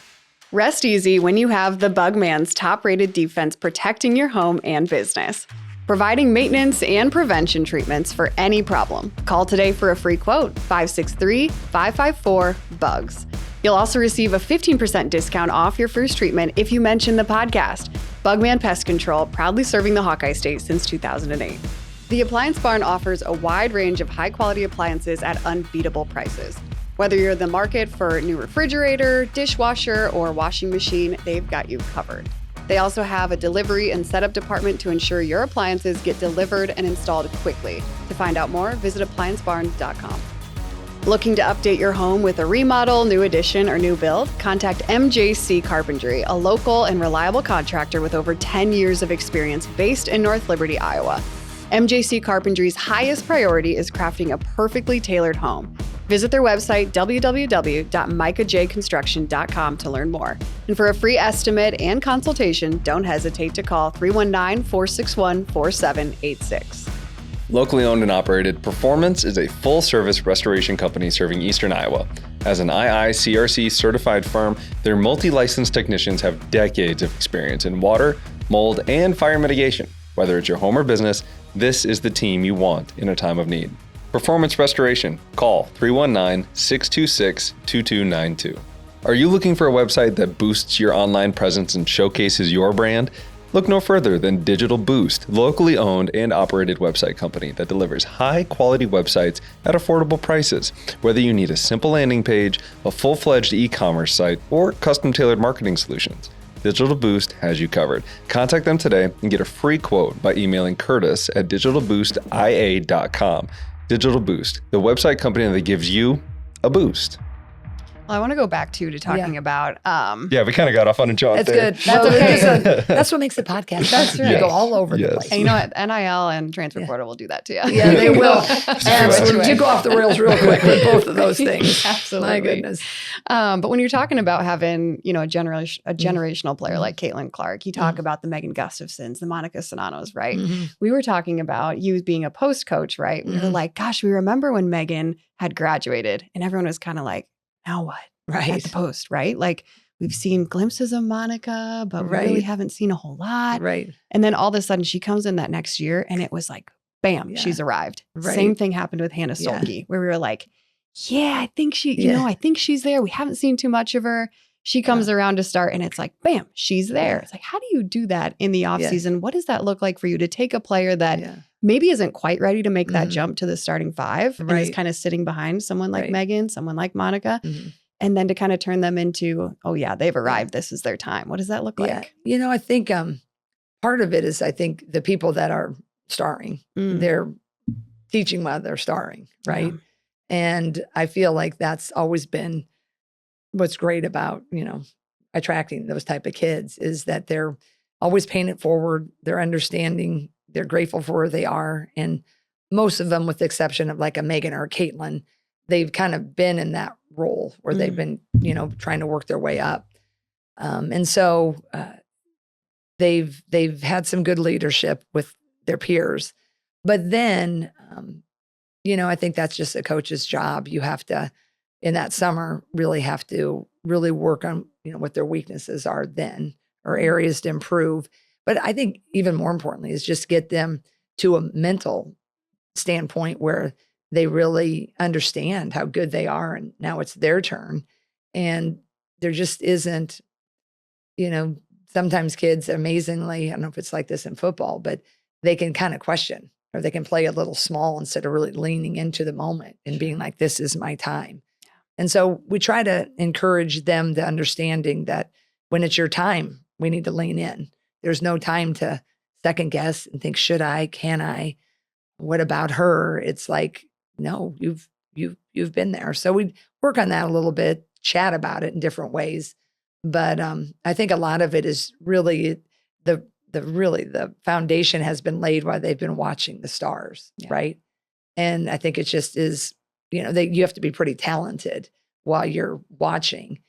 Rest easy when you have the Bugman's top-rated defense protecting your home and business. Providing maintenance and prevention treatments for any problem. Call today for a free quote, 563-554-BUGS. You'll also receive a 15% discount off your first treatment if you mention the podcast. Bugman Pest Control, proudly serving the Hawkeye State since 2008. The Appliance Barn offers a wide range of high-quality appliances at unbeatable prices. Whether you're in the market for a new refrigerator, dishwasher, or washing machine, they've got you covered. They also have a delivery and setup department to ensure your appliances get delivered and installed quickly. To find out more, visit appliancebarn.com. Looking to update your home with a remodel, new addition, or new build? Contact MJC Carpentry, a local and reliable contractor with over 10 years of experience based in North Liberty, Iowa. MJC Carpentry's highest priority is crafting a perfectly tailored home. Visit their website, www.micahjconstruction.com to learn more. And for a free estimate and consultation, don't hesitate to call 319-461-4786. Locally owned and operated, Performance is a full-service restoration company serving Eastern Iowa. As an IICRC certified firm, their multi-licensed technicians have decades of experience in water, mold, and fire mitigation. Whether it's your home or business, this is the team you want in a time of need. Performance Restoration. Call 319-626-2292. Are you looking for a website that boosts your online presence and showcases your brand? Look no further than Digital Boost, locally owned and operated website company that delivers high-quality websites at affordable prices. Whether you need a simple landing page, a full-fledged e-commerce site, or custom-tailored marketing solutions, Digital Boost has you covered. Contact them today and get a free quote by emailing Curtis at digitalboostia.com. Digital Boost, the website company that gives you a boost. Well, I want to go back to talking about. Yeah, we kind of got off on a jaunt. That's there. good. That's okay. That's what makes the podcast. That's right. You go all over the place. And you know what? NIL and transfer portal will do that to you. Yeah, they will. Absolutely. You go off the rails real quick with both of those things. Absolutely. My goodness. But when you're talking about having, a generational player like Caitlin Clark, you talk about the Megan Gustafsons, the Monica Sonanos, right? Mm-hmm. We were talking about you being a post coach, right? We were like, gosh, we remember when Megan had graduated and everyone was kind of like, now what? Right. At the post, right? Like we've seen glimpses of Monica, but we really haven't seen a whole lot. Right. And then all of a sudden she comes in that next year and it was like, bam, she's arrived. Right. Same thing happened with Hannah Stolke, where we were like, I think I think she's there. We haven't seen too much of her. She comes around to start and it's like, bam, she's there. It's like, how do you do that in the off season? What does that look like for you to take a player that maybe isn't quite ready to make that jump to the starting five and is kind of sitting behind someone like Megan, someone like Monica, and then to kind of turn them into, they've arrived. This is their time. What does that look like? I think part of it is I think the people that are starring, they're teaching while they're starring, right? Yeah. And I feel like that's always been what's great about, attracting those type of kids is that they're always paying it forward. They're understanding. They're grateful for where they are. And most of them, with the exception of like a Megan or a Caitlin, they've kind of been in that role where they've been, trying to work their way up. And so they've had some good leadership with their peers. But then, I think that's just a coach's job. You have to, in that summer, really have to really work on, what their weaknesses are then or areas to improve. But I think even more importantly is just get them to a mental standpoint where they really understand how good they are. And now it's their turn. And there just isn't, sometimes kids amazingly, I don't know if it's like this in football, but they can kind of question or they can play a little small instead of really leaning into the moment and being like, this is my time. And so we try to encourage them the understanding that when it's your time, we need to lean in. There's no time to second guess and think, should I, can I, what about her? It's like, no, you've been there. So we work on that a little bit, chat about it in different ways. But I think a lot of it is really the foundation has been laid while they've been watching the stars, right? And I think it just is, you have to be pretty talented while you're watching.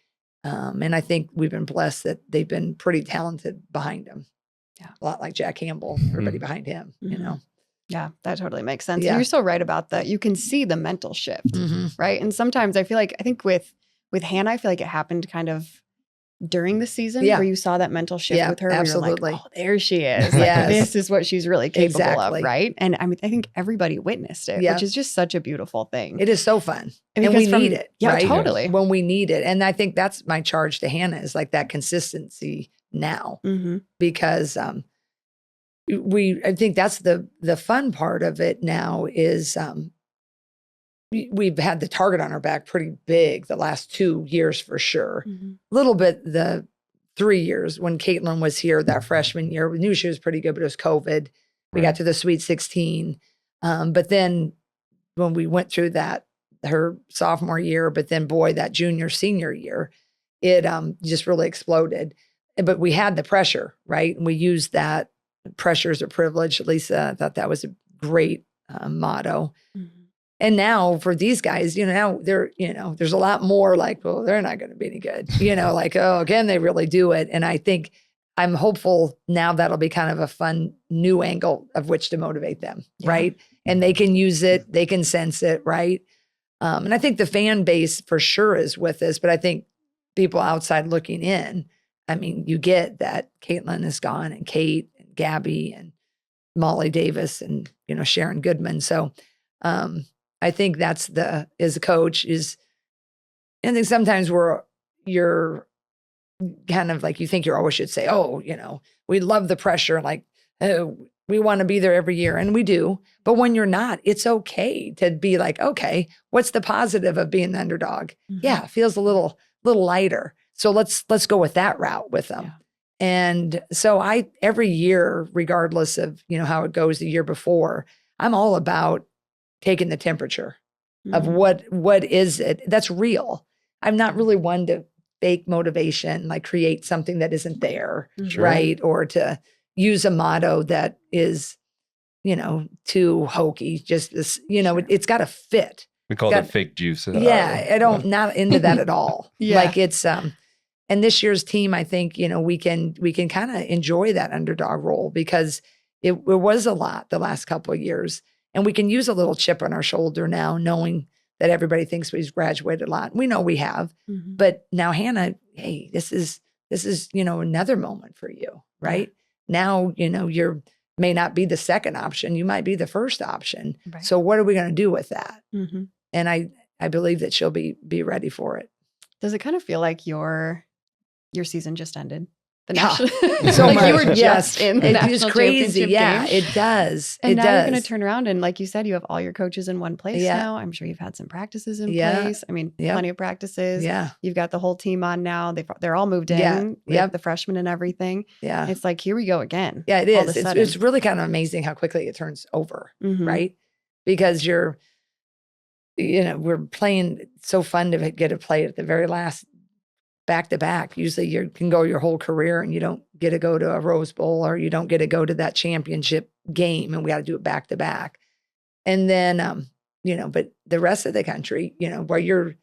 And I think we've been blessed that they've been pretty talented behind him. Yeah. A lot like Jack Campbell, everybody behind him, Yeah, that totally makes sense. Yeah. And you're so right about that. You can see the mental shift, right? And sometimes I think with Hannah, I feel like it happened kind of during the season where you saw that mental shift with her. Absolutely. Where you're like, there she is. Like, this is what she's really capable of, right? And I think everybody witnessed it, which is just such a beautiful thing. It is so fun. And we need it. Yeah, right? Totally. When we need it. And I think that's my charge to Hannah is like that consistency now. Because I think that's the fun part of it now is we've had the target on our back pretty big the last 2 years for sure. A little bit the 3 years when Caitlin was here that freshman year. We knew she was pretty good, but it was COVID. We got to the Sweet 16. But then when we went through that, her sophomore year, but then that junior, senior year, it just really exploded. But we had the pressure, right? And we used that. Pressure is a privilege. Lisa thought that was a great motto. And now for these guys, now they're, there's a lot more like, well, they're not going to be any good, like, oh, can they really do it? And I think I'm hopeful now that'll be kind of a fun new angle of which to motivate them. Right. and they can use it, they can sense it, right? And I think the fan base for sure is with us, but I think people outside looking in, I mean, you get that Caitlin is gone and Kate and Gabby and Molly Davis and, Sharon Goodman. So I think that's as a coach I think sometimes you're kind of like, you think you always should say, oh, we love the pressure. Like, we want to be there every year. And we do. But when you're not, it's okay to be like, okay, what's the positive of being the underdog? Mm-hmm. Yeah, it feels a little lighter. So let's go with that route with them. Yeah. And so every year, regardless of, how it goes the year before, I'm all about taking the temperature of what is it that's real. I'm not really one to fake motivation, like create something that isn't there, right? Or to use a motto that is, too hokey. Just this, it's got to fit. We call it fake juice. I don't, not into that at all. Yeah. Like it's, and this year's team, I think, we can kind of enjoy that underdog role because it was a lot the last couple of years. And we can use a little chip on our shoulder now, knowing that everybody thinks we've graduated a lot. We know we have, but now Hannah, hey, this is, another moment for you, right? Yeah. Now, you're may not be the second option. You might be the first option. Right. So what are we going to do with that? Mm-hmm. And I believe that she'll be ready for it. Does it kind of feel like your season just ended? The national, so like much. You were just in the national is crazy. championship Yeah, game. it does. And it now does. you're going to turn around and, like you said, you have all your coaches in one place now. I'm sure you've had some practices in place. I mean, plenty of practices. Yeah, you've got the whole team on now. They're all moved in. Yeah, the freshmen and everything. Yeah, it's like here we go again. Yeah, it is. It's really kind of amazing how quickly it turns over, right? Because we're playing. It's so fun to get to play at the very last. Back to back. Usually you can go your whole career and you don't get to go to a Rose Bowl or you don't get to go to that championship game, and we got to do it back to back. And then, but the rest of the country, where you're,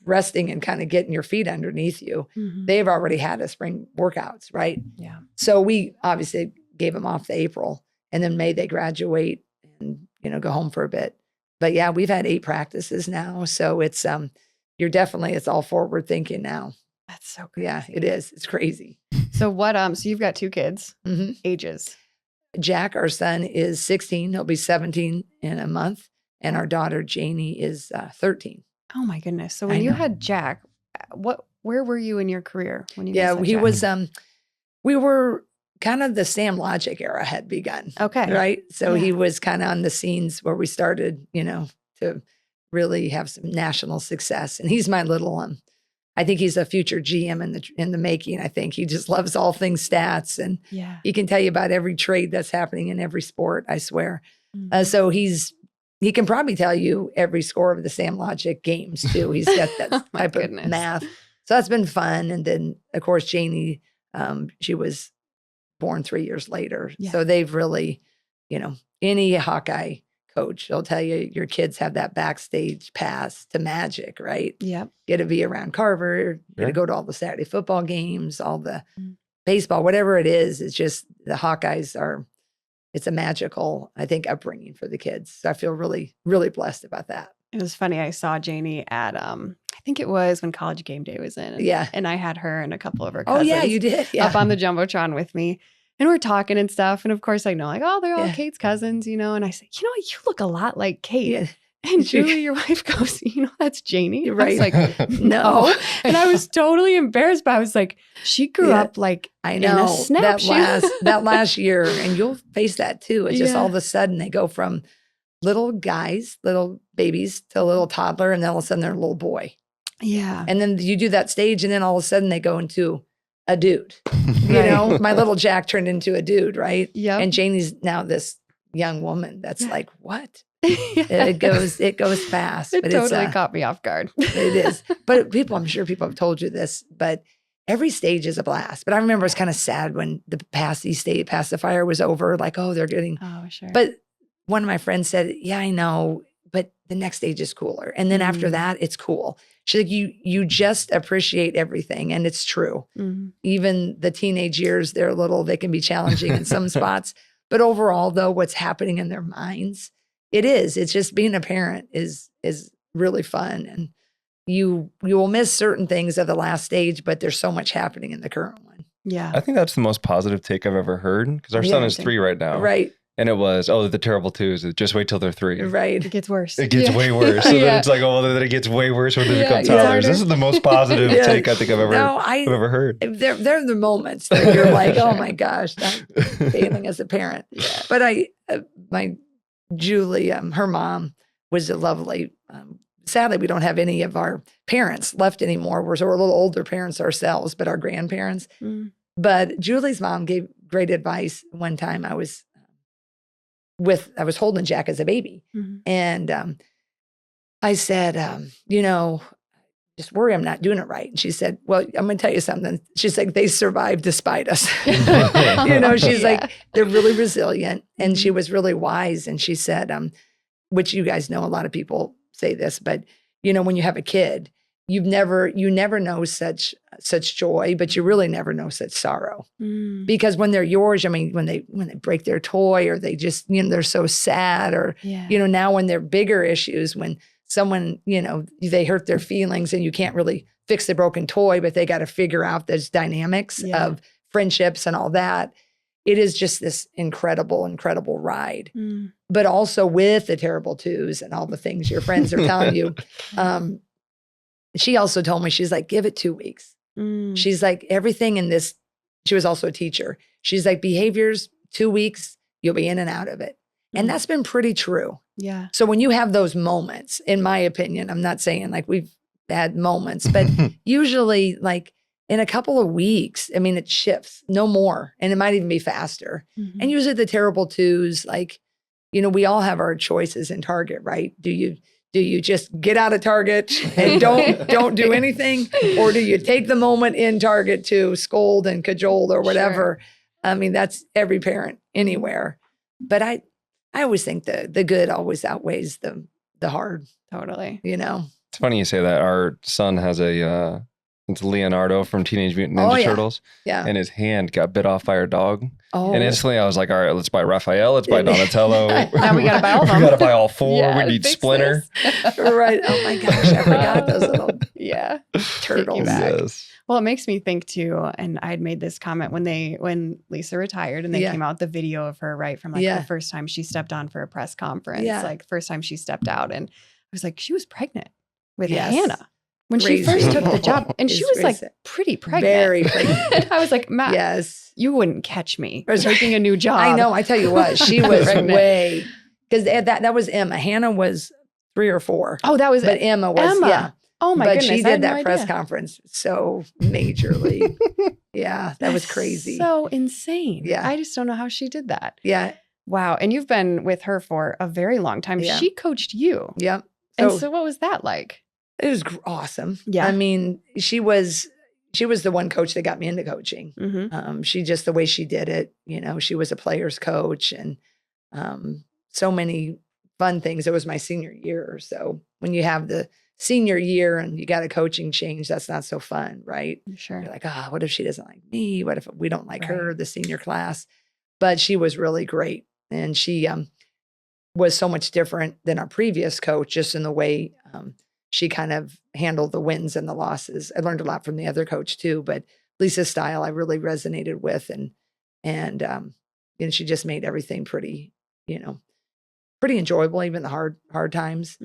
resting and kind of getting your feet underneath you, they've already had a spring workouts, right? Yeah. So we obviously gave them off the April, and then May they graduate and, go home for a bit. But yeah, we've had 8 practices now. So it's, it's all forward thinking now. That's so crazy. Yeah, it is. It's crazy. So so you've got 2 kids, ages. Jack, our son, is 16. He'll be 17 in a month. And our daughter, Janie, is 13. Oh my goodness. So when you had Jack, where were you in your career when you he Jack? Was, we were kind of the Sam Logic era had begun. Okay. Right. So he was kind of on the scenes where we started, to really have some national success. And he's my little, I think he's a future GM in the making. I think he just loves all things stats, and he can tell you about every trade that's happening in every sport, I swear. So he can probably tell you every score of the Sam Logic games too. He's got that type of math. So that's been fun. And then of course, Janie, she was born 3 years later. Yeah. So they've really, any Hawkeye coach, they'll tell you your kids have that backstage pass to magic, right? Yep. Get to be around Carver, get to go to all the Saturday football games, all the baseball, whatever it is. It's just the Hawkeyes it's a magical, I think, upbringing for the kids. So I feel really, really blessed about that. It was funny. I saw Janie at, I think it was when College Game Day was in. And I had her and a couple of her cousins. Oh, yeah, you did. Up on the Jumbotron with me. And we're talking and stuff. And of course, I know, like, oh, they're all Kate's cousins, And I say, you look a lot like Kate. Yeah. And Julie, your wife, goes, that's Janie. Right. I was like, no. And I was totally embarrassed, but I was like, she grew up like, I know, in a snapshot. that last year. And you'll face that too. It's just all of a sudden they go from little guys, little babies to a little toddler. And then all of a sudden they're a little boy. Yeah. And then you do that stage. And then all of a sudden they go into a dude. My little Jack turned into a dude, right? Yeah. And Janie's now this young woman that's like, what? It goes fast. It totally caught me off guard. It is. But I'm sure people have told you this, but every stage is a blast. But I remember it was kind of sad when the Passy State pacifier was over, like, oh, they're getting. Oh, sure. But one of my friends said, yeah, I know, but the next stage is cooler. And then after that, it's cool. She's like, you just appreciate everything. And it's true. Even the teenage years, they can be challenging in some spots. But overall, though, what's happening in their minds, it's just being a parent is really fun. And you will miss certain things of the last stage, but there's so much happening in the current one. Yeah. I think that's the most positive take I've ever heard, because our son is 3 right now. Right. And it was, the terrible twos. Just wait till they're 3. Right. It gets worse. It gets way worse. So then it's like, then it gets way worse when they become toddlers. This is the most positive take I think I've ever heard. They're the moments that you're like, oh my gosh, I'm failing as a parent. Yeah. But my Julie, her mom was a lovely, sadly, we don't have any of our parents left anymore. We're a little older parents ourselves, but our grandparents. Mm. But Julie's mom gave great advice. One time I was holding Jack as a baby. Mm-hmm. And I said, just worry I'm not doing it right. And she said, well, I'm going to tell you something. She's like, they survived despite us. She's like, they're really resilient. And she was really wise. And she said, which you guys know, a lot of people say this, but when you have a kid, you never know such joy, but you really never know such sorrow. Because when they're yours, when they break their toy, or they just, they're so sad, or, now when they're bigger issues, when someone, they hurt their feelings and you can't really fix the broken toy, but they got to figure out those dynamics of friendships and all that. It is just this incredible, incredible ride. But also with the terrible twos and all the things your friends are telling you. She also told me, she's like, give it 2 weeks. She's like, everything in this, she was also a teacher. She's like, behaviors, 2 weeks, you'll be in and out of it. And that's been pretty true. Yeah. So when you have those moments, in my opinion, I'm not saying like we've had moments, but usually like in a couple of weeks, it shifts, no more. And it might even be faster. Mm-hmm. And usually the terrible twos, like, we all have our choices in Target, right? Do you just get out of Target and don't do anything? Or do you take the moment in Target to scold and cajole or whatever? Sure. That's every parent anywhere. But I always think the good always outweighs the hard. Totally. It's funny you say that. Our son has it's Leonardo from Teenage Mutant Ninja Turtles. Yeah. And his hand got bit off by our dog. Oh. And instantly I was like, all right, let's buy Raphael. Let's buy Donatello. Now we got to buy all of them. We got to buy all 4. Yeah, we need Splinter. Right. Oh my gosh. I forgot those little turtles. Yes. Well, it makes me think too, and I had made this comment when Lisa retired and they came out with the video of her, right, from the first time she stepped on for a press conference, like first time she stepped out. And I was like, she was pregnant with Hannah. When she first took the job, and she was like pretty pregnant. Very pregnant. And I was like, Matt, you wouldn't catch me taking a new job. I know. I tell you what, she was way, because that was Emma. Hannah was 3 or 4. Oh, that was But Emma was, Oh my goodness. But she did that press conference so majorly. That was crazy. So insane. Yeah. I just don't know how she did that. Yeah. Wow. And you've been with her for a very long time. Yeah. She coached you. Yep. And so what was that like? It was awesome. Yeah. She was the one coach that got me into coaching. Mm-hmm. She just, the way she did it, she was a player's coach, and so many fun things. It was my senior year. So when you have the senior year and you got a coaching change, that's not so fun, right? Sure. You're like, what if she doesn't like me? What if we don't like her, the senior class? But she was really great. And she was so much different than our previous coach, just in the way she kind of handled the wins and the losses. I learned a lot from the other coach too, but Lisa's style I really resonated with, and she just made everything pretty enjoyable, even the hard times.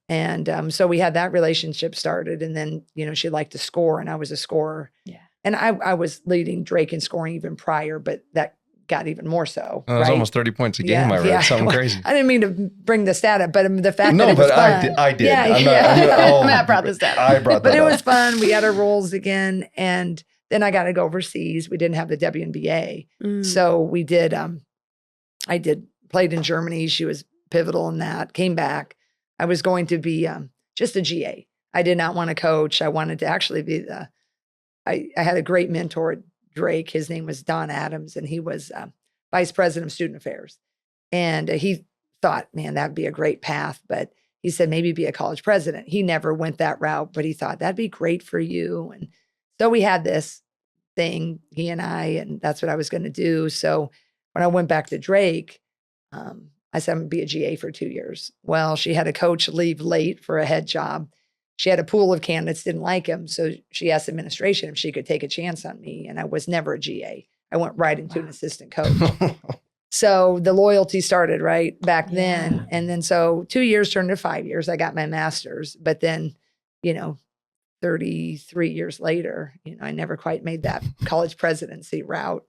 And so we had that relationship started, and then she liked to score, and I was a scorer. Yeah, and I was leading Drake in scoring even prior, but that got even more so. It was almost 30 points a game. I read something crazy. I didn't mean to bring the stat up, but the fact that it was fun. I did. Matt brought the stat up. I brought that But it was fun. We had our roles again, and then I got to go overseas. We didn't have the WNBA, so we did. I played in Germany. She was pivotal in that. Came back. I was going to be just a GA. I did not want to coach. I wanted to actually be I had a great mentor at Drake. His name was Don Adams, and he was vice president of student affairs. And he thought, man, that'd be a great path. But he said, maybe be a college president. He never went that route, but he thought that'd be great for you. And so we had this thing, he and I, and that's what I was going to do. So when I went back to Drake, I said, I'm going to be a GA for 2 years. Well, she had a coach leave late for a head job. She had a pool of candidates, didn't like him. So she asked administration if she could take a chance on me. And I was never a GA. I went right into an assistant coach. So the loyalty started right back then. And then so 2 years turned to 5 years. I got my master's. But then, 33 years later, I never quite made that college presidency route.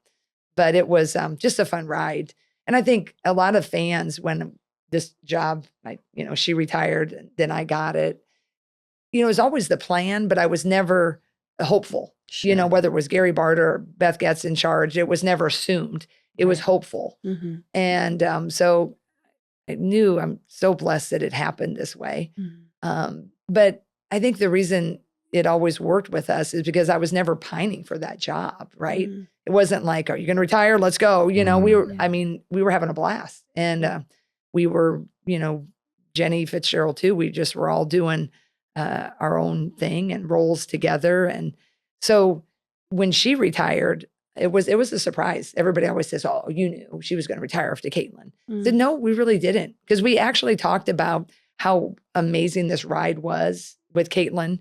But it was just a fun ride. And I think a lot of fans, when this job, she retired, then I got it. It was always the plan, but I was never hopeful. Sure. Whether it was Gary Barter or Beth Getz in charge, it was never assumed. It was hopeful. Mm-hmm. And so I knew I'm so blessed that it happened this way. Mm-hmm. But I think the reason it always worked with us is because I was never pining for that job, right? Mm-hmm. It wasn't like, are you going to retire? Let's go. We were having a blast. And we were, Jenny Fitzgerald too. We just were all doing our own thing and roles together. And so when she retired, it was a surprise. Everybody always says, oh, you knew she was going to retire after Caitlin. I said, no, we really didn't. Because we actually talked about how amazing this ride was with Caitlin.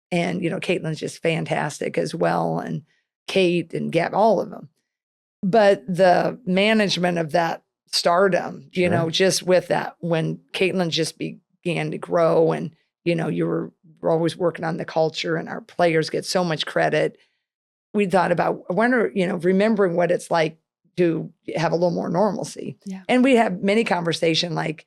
And, Caitlin's just fantastic as well. And Kate and Gab, all of them. But the management of that stardom, just with that, when Caitlin just began to grow and, we're always working on the culture and our players get so much credit. We thought about, remembering what it's like to have a little more normalcy. Yeah. And we have many conversation like,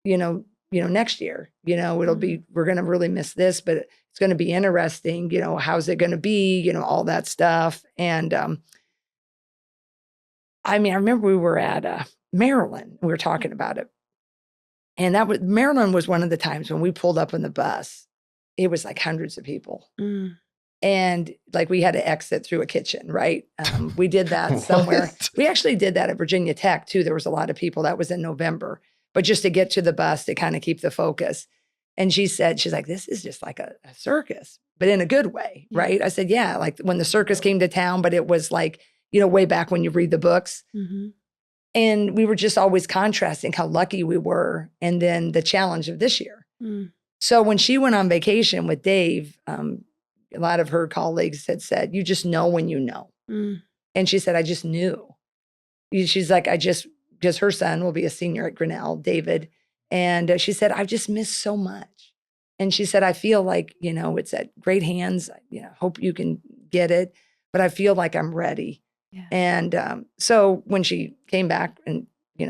next year, it'll be, we're going to really miss this, but it's going to be interesting. How's it going to be, all that stuff. And I remember we were at Maryland, we were talking about it. And Maryland was one of the times when we pulled up on the bus, it was like hundreds of people. Mm. And like we had to exit through a kitchen, right? We did that somewhere. We actually did that at Virginia Tech too. There was a lot of people. That was in November. But just to get to the bus to kind of keep the focus. And she's like, this is just like a circus, but in a good way, right? I said, yeah, like when the circus came to town, but it was like, way back when you read the books. Mm-hmm. And we were just always contrasting how lucky we were. And then the challenge of this year. Mm. So when she went on vacation with Dave, a lot of her colleagues had said, you just know when you know. Mm. And she said, I just knew. She's like, because her son will be a senior at Grinnell, David. And she said, I've just missed so much. And she said, I feel like, it's at great hands. Hope you can get it. But I feel like I'm ready. Yeah. And so when she came back and,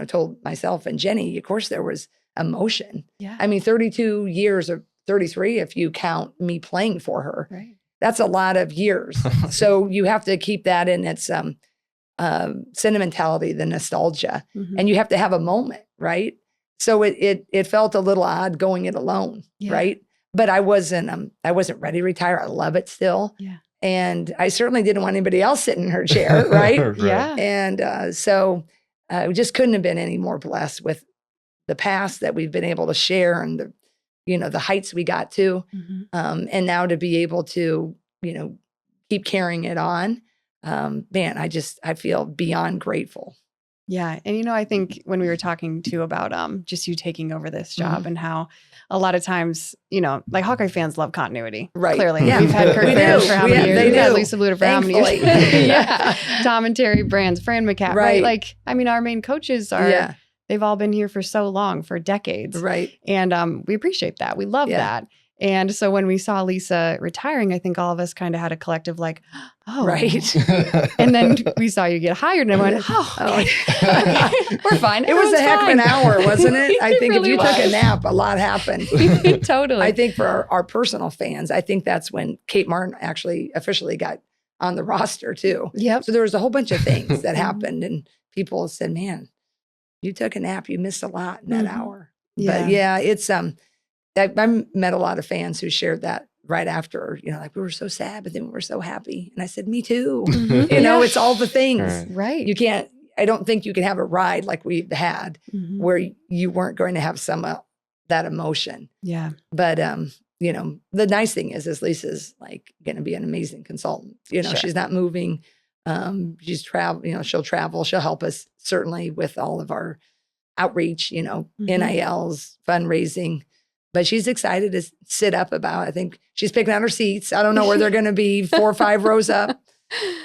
told myself and Jenny, of course, there was emotion. Yeah. 32 years or 33, if you count me playing for her. Right. That's a lot of years. So you have to keep that in its sentimentality, the nostalgia. Mm-hmm. And you have to have a moment, right? So it felt a little odd going it alone, right? But I wasn't ready to retire. I love it still. Yeah. And I certainly didn't want anybody else sitting in her chair, right? Right. Yeah. And so we just couldn't have been any more blessed with the past that we've been able to share and the heights we got to. Mm-hmm. And now to be able to, keep carrying it on. Man, I feel beyond grateful. Yeah. And, I think when we were talking too about just you taking over this job and how a lot of times, like Hawkeye fans love continuity. Right. Clearly. Yeah. We've had Kurt Barron for how many years? We've had Lisa Bluder for how many years? Yeah. Tom and Terry Brands, Fran McCaffrey. Right. Like, our main coaches are, they've all been here for so long, for decades. Right. And we appreciate that. We love that. And so when we saw Lisa retiring, I think all of us kind of had a collective like, oh. Right. And then we saw you get hired and I went, okay. We're fine. It was a heck of an hour, wasn't it? I think really if you took a nap, a lot happened. Totally. I think for our personal fans, I think that's when Kate Martin actually officially got on the roster too. Yep. So there was a whole bunch of things that happened and people said, man, you took a nap. You missed a lot in that hour. Yeah. But yeah, it's, I met a lot of fans who shared that right after, like we were so sad, but then we were so happy. And I said, me too. Mm-hmm. It's all the things. Right. I don't think you can have a ride like we've had where you weren't going to have some that emotion. Yeah. But, the nice thing is Lisa's like going to be an amazing consultant. Sure. She's not moving She's she'll travel. She'll help us certainly with all of our outreach, NILs, fundraising. But she's excited to sit up about, I think she's picking out her seats. I don't know where they're going to be, 4 or 5 rows up.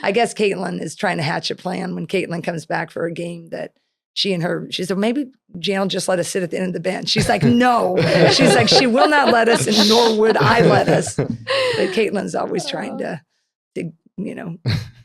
I guess Caitlin is trying to hatch a plan when Caitlin comes back for a game that she said, maybe Jan will just let us sit at the end of the bench. She's like, no. She's like, she will not let us, and nor would I let us. But Caitlin's always trying to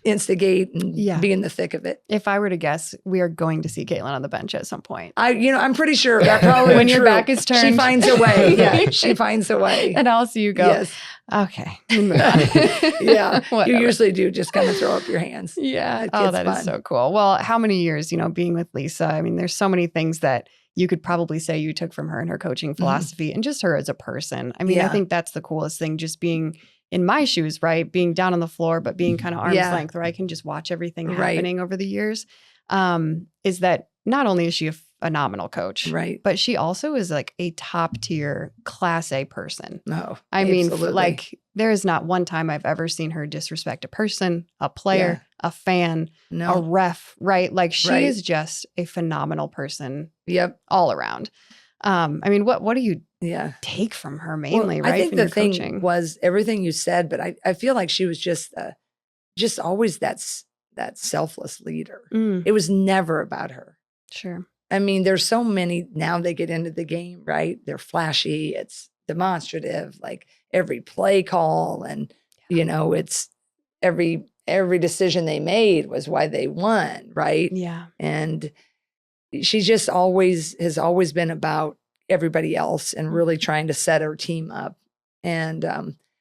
instigate and be in the thick of it. If I were to guess, we are going to see Caitlin on the bench at some point. I'm pretty sure that probably when your back is turned, she finds a way. Yeah, she finds a way. And I'll see you go. Yes. Okay. Yeah. You usually do just kind of throw up your hands. Yeah. That is so cool. Well, how many years, being with Lisa? I mean, there's so many things that you could probably say you took from her and her coaching philosophy and just her as a person. I mean, I think that's the coolest thing, just being in my shoes, right? Being down on the floor, but being kind of arm's length where I can just watch everything happening over the years. Is that not only is she a phenomenal coach, right, but she also is like a top tier class A person. No, I mean, like there is not one time I've ever seen her disrespect a person, a player, a fan, a ref, right? Like she is just a phenomenal person. Yep. All around. I mean, what do you take from her mainly, right? I think the thing was everything you said, but I feel like she was just always that selfless leader. It was never about her. Sure. I mean, there's so many now they get into the game, right? They're flashy. It's demonstrative, like every play call, and it's every decision they made was why they won, right? Yeah. And she just has always been about everybody else and really trying to set her team up. And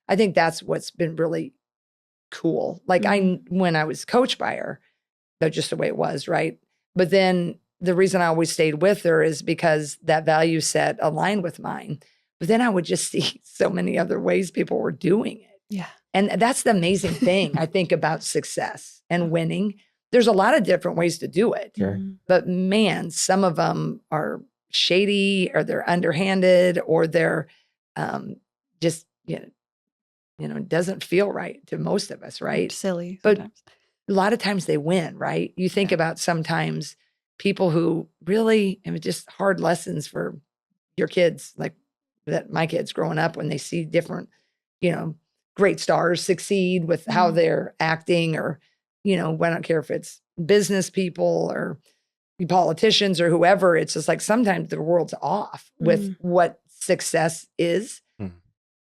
I think that's what's been really cool. Like when I was coached by her, that's just the way it was, right? But then the reason I always stayed with her is because that value set aligned with mine. But then I would just see so many other ways people were doing it. Yeah. And that's the amazing thing, I think, about success and winning. There's a lot of different ways to do it. Sure. But man, some of them are shady, or they're underhanded, or they're just, it doesn't feel right to most of us, right? Silly. But sometimes. A lot of times they win, right? You think about sometimes people who really, just hard lessons for your kids, like that my kids growing up, when they see different, great stars succeed with how they're acting, or, I don't care if it's business people or politicians or whoever. It's just like sometimes the world's off with what success is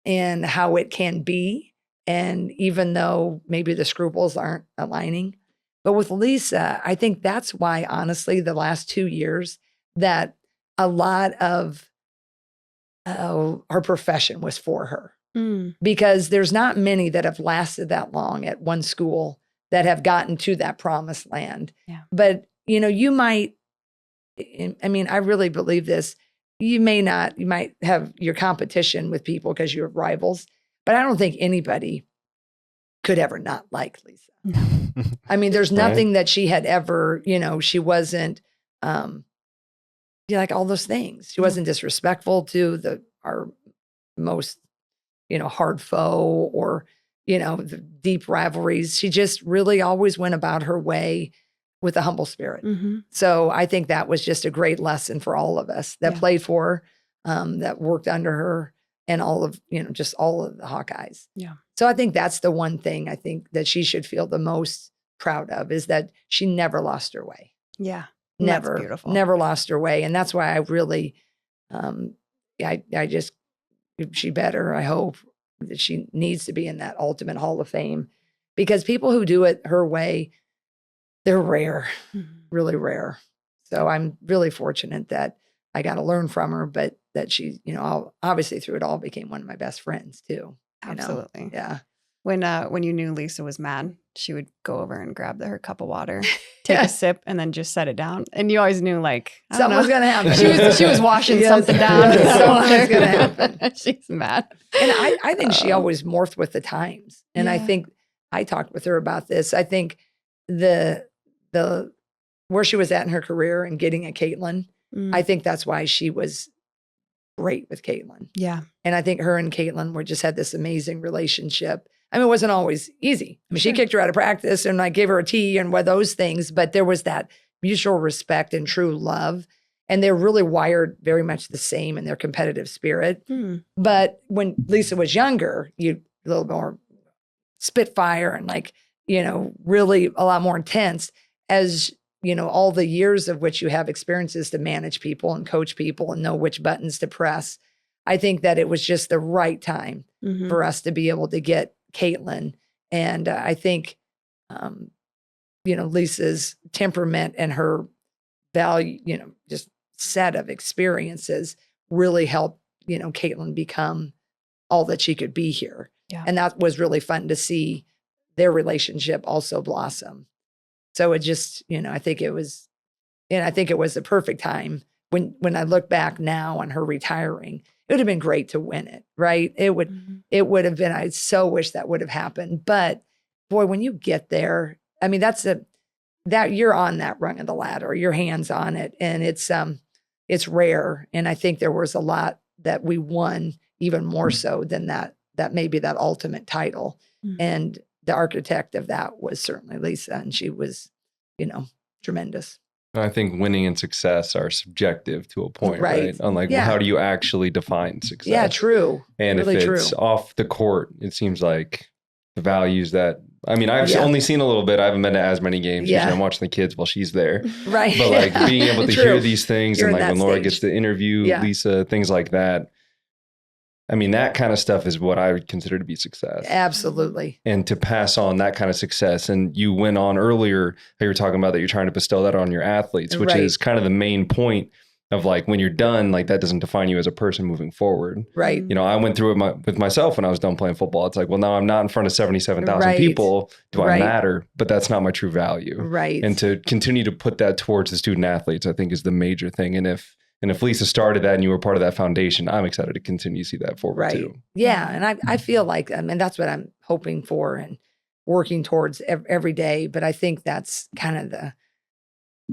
and how it can be. And even though maybe the scruples aren't aligning, but with Lisa, I think that's why, honestly, the last 2 years that a lot of her profession was for her. Because there's not many that have lasted that long at one school that have gotten to that promised land. Yeah. But, you might, I really believe this. You might have your competition with people because you have rivals, but I don't think anybody could ever not like Lisa. No. There's nothing that she had ever, she wasn't, like all those things. She wasn't disrespectful to our most, hard foe, or, the deep rivalries. She just really always went about her way with a humble spirit. So I think that was just a great lesson for all of us that played for her, that worked under her, and all of, just all of the Hawkeyes. Yeah. So I think that's the one thing I think that she should feel the most proud of, is that she never lost her way. Yeah. Never, that's beautiful. Never lost her way. And that's why I really, I just, she better, I hope that she needs to be in that ultimate Hall of Fame, because people who do it her way, they're rare, really rare. So I'm really fortunate that I got to learn from her, but that she, obviously through it all became one of my best friends too. Absolutely. Yeah. When you knew Lisa was mad, she would go over and grab her cup of water, take a sip, and then just set it down. And you always knew, like, something was going to happen. She was washing something down. Something was going to happen. She's mad. And I think she always morphed with the times. And I think I talked with her about this. I think the where she was at in her career and getting at Caitlin, I think that's why she was great with Caitlin. Yeah. And I think her and Caitlin just had this amazing relationship. I mean, it wasn't always easy. I mean, she kicked her out of practice and I gave her a tea and one of those things, but there was that mutual respect and true love. And they're really wired very much the same in their competitive spirit. But when Lisa was younger, a little more spitfire and like, really a lot more intense as, all the years of which you have experiences to manage people and coach people and know which buttons to press. I think that it was just the right time for us to be able to get Caitlin. And I think, Lisa's temperament and her value, just set of experiences really helped, Caitlin become all that she could be here. Yeah. And that was really fun to see their relationship also blossom. So it just, I think it was a perfect time when I look back now on her retiring. It would have been great to win it, right? It would have been, I so wish that would have happened. But boy, when you get there, I mean, that you're on that rung of the ladder, your hands on it. And it's rare. And I think there was a lot that we won even more so than that maybe that ultimate title. And the architect of that was certainly Lisa. And she was, tremendous. I think winning and success are subjective to a point, right? Unlike, well, how do you actually define success? Yeah, true. And really if it's off the court, it seems like the values that, I mean, I've only seen a little bit. I haven't been to as many games. Usually I'm watching the kids while she's there. Right. But like being able to hear these things and like when Laura gets to interview Lisa, things like that. I mean, that kind of stuff is what I would consider to be success. Absolutely. And to pass on that kind of success. And you went on earlier, you were talking about that you're trying to bestow that on your athletes, which is kind of the main point of like, when you're done, like that doesn't define you as a person moving forward. Right. I went through it with myself when I was done playing football. It's like, well, now I'm not in front of 77,000 people. Do I matter? But that's not my true value. Right. And to continue to put that towards the student athletes, I think is the major thing. And if Lisa started that and you were part of that foundation, I'm excited to continue to see that forward too. Yeah. And I feel like, that's what I'm hoping for and working towards every day. But I think that's kind of the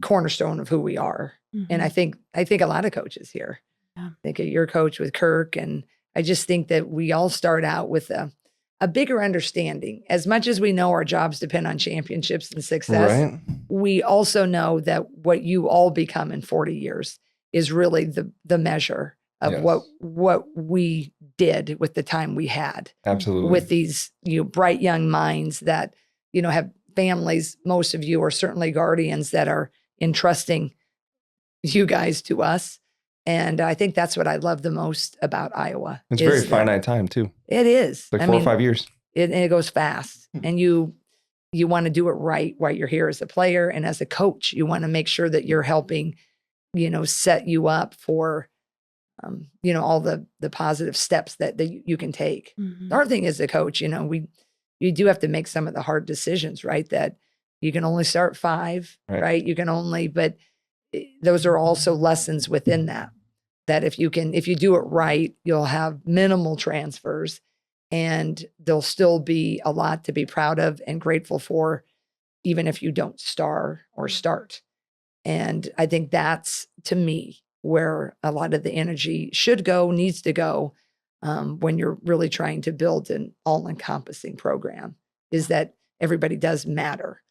cornerstone of who we are. And I think a lot of coaches here. I think your coach with Kirk. And I just think that we all start out with a bigger understanding. As much as we know our jobs depend on championships and success, we also know that what you all become in 40 years is really the measure of what we did with the time we had. Absolutely. With these bright young minds that have families. Most of you are certainly guardians that are entrusting you guys to us. And I think that's what I love the most about Iowa. It's very finite time too. It is. Like 4 or 5 years. It goes fast. And you want to do it right while you're here as a player and as a coach. You want to make sure that you're helping, set you up for, all the positive steps that you can take. The hard thing as a coach, you do have to make some of the hard decisions, right? That you can only start 5, right? You can only, but those are also lessons within that if you do it right, you'll have minimal transfers and there'll still be a lot to be proud of and grateful for, even if you don't star or start. And I think that's, to me, where a lot of the energy should go, needs to go, when you're really trying to build an all-encompassing program, is that everybody does matter.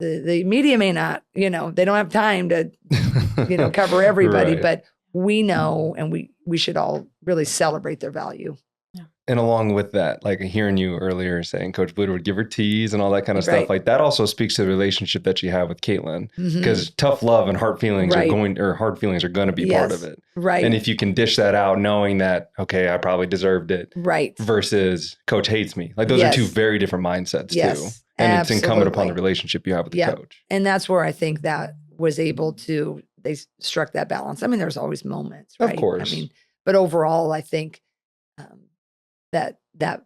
The media may not, they don't have time to, cover everybody, but we know, and we should all really celebrate their value. And along with that, like hearing you earlier saying Coach Bluder would give her teas and all that kind of stuff, like that also speaks to the relationship that you have with Caitlin, because tough love and hard feelings are going to be part of it. Right. And if you can dish that out knowing that, okay, I probably deserved it. Right. Versus coach hates me. Like those are two very different mindsets too. And it's incumbent upon the relationship you have with the coach. And that's where I think that was able to, they struck that balance. I mean, there's always moments, right? Of course. I mean, but overall, I think that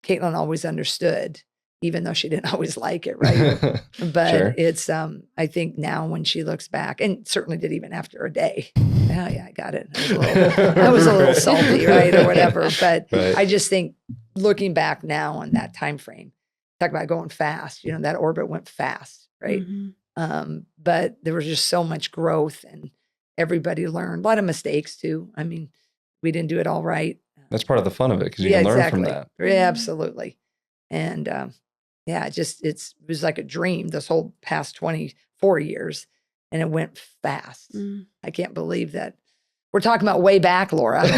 Caitlin always understood, even though she didn't always like it, right? But it's, I think now when she looks back, and certainly did even after a day, oh yeah, I got it. I was a little salty, right? Or whatever. But I just think looking back now on that time frame, talk about going fast, that orbit went fast, right? But there was just so much growth and everybody learned. A lot of mistakes too. I mean, we didn't do it all right. That's part of the fun of it, because you can learn from that. Yeah, absolutely. And it was like a dream this whole past 24 years, and it went fast. I can't believe that. We're talking about way back, Laura. Sorry.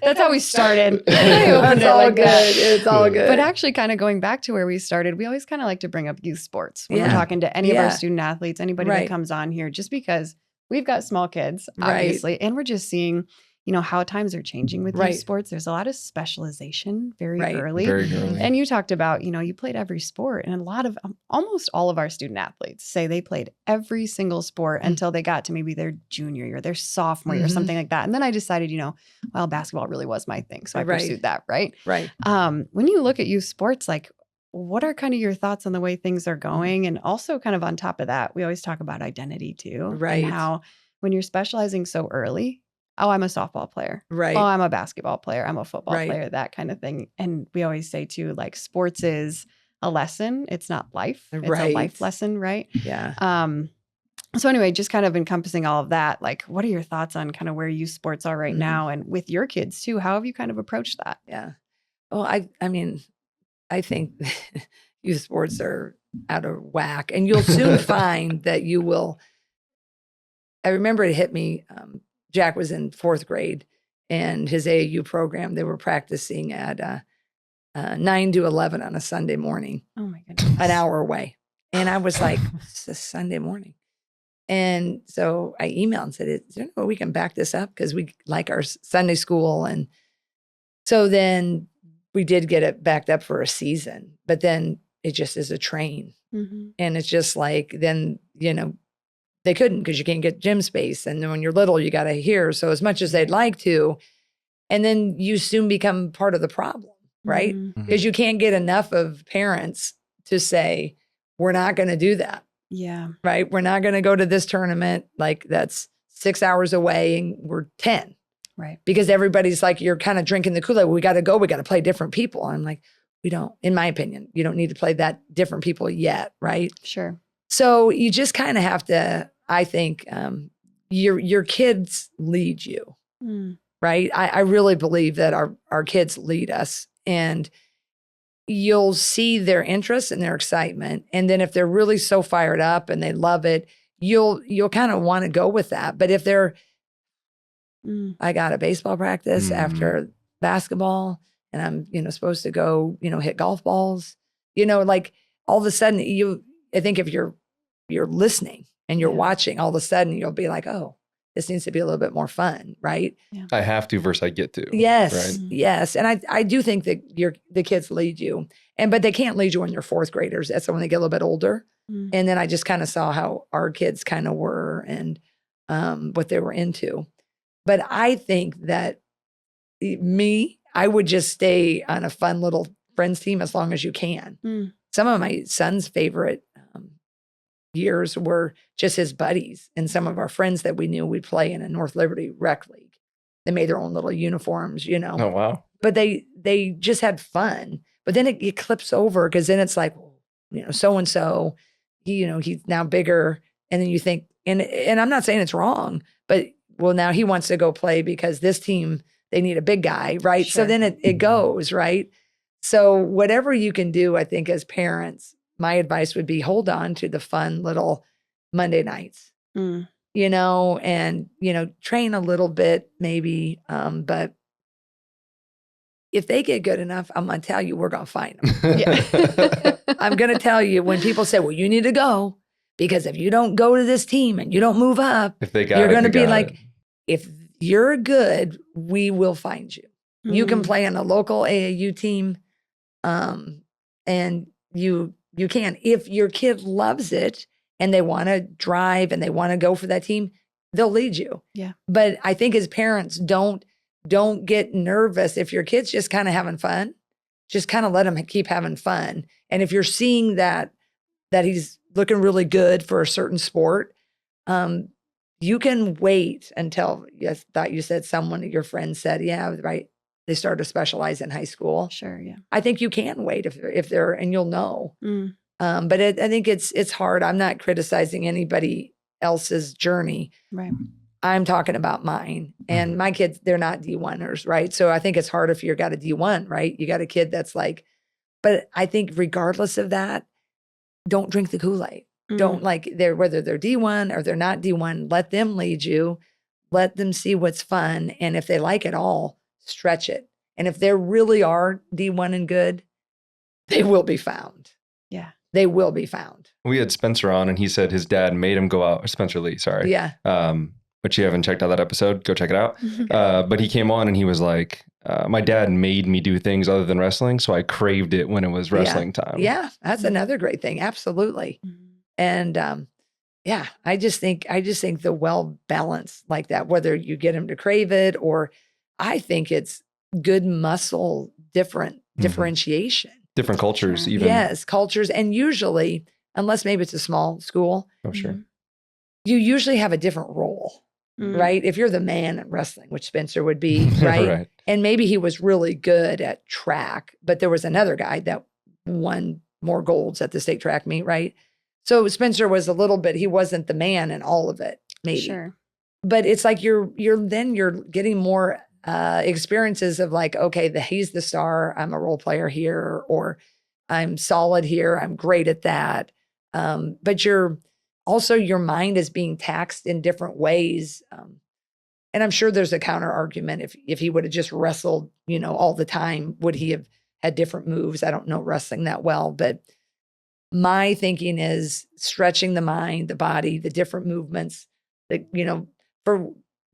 That's how we started. It's all good. It's all good. But actually, kind of going back to where we started, we always kind of like to bring up youth sports when we're talking to any of our student athletes, anybody that comes on here, just because we've got small kids, obviously, and we're just seeing, how times are changing with youth sports. There's a lot of specialization very early. Very early. And you talked about, you played every sport, and a lot of, almost all of our student athletes say they played every single sport until they got to maybe their junior year, their sophomore year, something like that. And then I decided, well, basketball really was my thing. So I pursued that, right? Right. When you look at youth sports, like, what are kind of your thoughts on the way things are going? And also kind of on top of that, we always talk about identity too. Right. And how when you're specializing so early, oh, I'm a softball player. Right. Oh, I'm a basketball player. I'm a football Right. player, that kind of thing. And we always say too, like, sports is a lesson. It's not life. It's a life lesson, right? Yeah. So anyway, just kind of encompassing all of that, like, what are your thoughts on kind of where youth sports are right now? And with your kids too, how have you kind of approached that? Yeah. Well, I mean, I think youth sports are out of whack, and you'll soon find that you will. I remember it hit me. Jack was in 4th grade, and his AAU program, they were practicing at 9 to 11 on a Sunday morning. Oh my goodness. An hour away. And I was like, it's a Sunday morning. And so I emailed and said, is there no way we can back this up? Because we like our Sunday school. And so then we did get it backed up for a season, but then it just is a train. And it's just like, then, they couldn't, because you can't get gym space. And then when you're little, you got to hear. So as much as they'd like to, and then you soon become part of the problem, right? Because you can't get enough of parents to say, we're not going to do that. Yeah. Right. We're not going to go to this tournament. Like, that's 6 hours away and we're 10. Right. Because everybody's like, you're kind of drinking the Kool-Aid. We got to go. We got to play different people. I'm like, we don't, in my opinion, you don't need to play that different people yet. Right. Sure. So you just kind of have to, I think, your kids lead you, right? I really believe that our kids lead us, and you'll see their interest and their excitement. And then if they're really so fired up and they love it, you'll kind of want to go with that. But if they're, I got a baseball practice after basketball, and I'm, supposed to go, hit golf balls, like, all of a sudden I think if you're listening and you're watching, all of a sudden you'll be like, oh, this needs to be a little bit more fun, right? Yeah. I have to versus I get to. Yes, right? yes. And I do think that the kids lead you, but they can't lead you when you're 4th graders. That's when they get a little bit older. And then I just kind of saw how our kids kind of were and what they were into. But I think that I would just stay on a fun little friends team as long as you can. Some of my son's favorite years were just his buddies and some of our friends that we knew we'd play in a North Liberty rec league. They made their own little uniforms, Oh, wow. but they just had fun. But then it clips over, because then it's like, so-and-so, he's now bigger. And then you think, and I'm not saying it's wrong, but well, now he wants to go play because this team, they need a big guy, right? Sure. So then it goes, right? So whatever you can do, I think, as parents, my advice would be hold on to the fun little Monday nights, and, train a little bit maybe. But if they get good enough, I'm going to tell you, we're going to find them. Yeah. I'm going to tell you, when people say, well, you need to go, because if you don't go to this team and you don't move up, If they got you're it, going to they be got like, it. if you're good, we will find you. You can play on a local AAU team, and you can. If your kid loves it and they want to drive and they want to go for that team, they'll lead you. Yeah. But I think as parents, don't get nervous if your kid's just kind of having fun. Just kind of let them keep having fun. And if you're seeing that he's looking really good for a certain sport, you can wait until, I thought you said someone of your friends said, yeah, right, they started to specialize in high school. Sure, yeah. I think you can wait if they're, and you'll know. But I think it's hard. I'm not criticizing anybody else's journey. Right. I'm talking about mine. And my kids, they're not D1ers, right? So I think it's hard if you've got a D1, right? You got a kid that's like, but I think regardless of that, don't drink the Kool-Aid. Don't like whether they're D1 or they're not D1, let them lead you. Let them see what's fun. And if they like it all, stretch it. And if they really are D1 and good, they will be found. Yeah. They will be found. We had Spencer on and he said his dad made him go out, Spencer Lee, sorry. Yeah. But you haven't checked out that episode, go check it out. But he came on and he was like, my dad made me do things other than wrestling. So I craved it when it was wrestling time. Yeah. That's another great thing. Absolutely. And I just think the well balanced like that, whether you get them to crave it or I think it's good muscle, differentiation. Different cultures, even. Yes, cultures. And usually, unless maybe it's a small school, sure. You usually have a different role, right? If you're the man in wrestling, which Spencer would be, right? Right. And maybe he was really good at track, but there was another guy that won more golds at the state track meet, right? So Spencer was a little bit, he wasn't the man in all of it, maybe. Sure. But it's like you're getting more experiences of like, okay, he's the star, I'm a role player here, or I'm solid here, I'm great at that. But your mind is being taxed in different ways. And I'm sure there's a counter argument. If he would have just wrestled, all the time, would he have had different moves? I don't know wrestling that well, but my thinking is stretching the mind, the body, the different movements that, for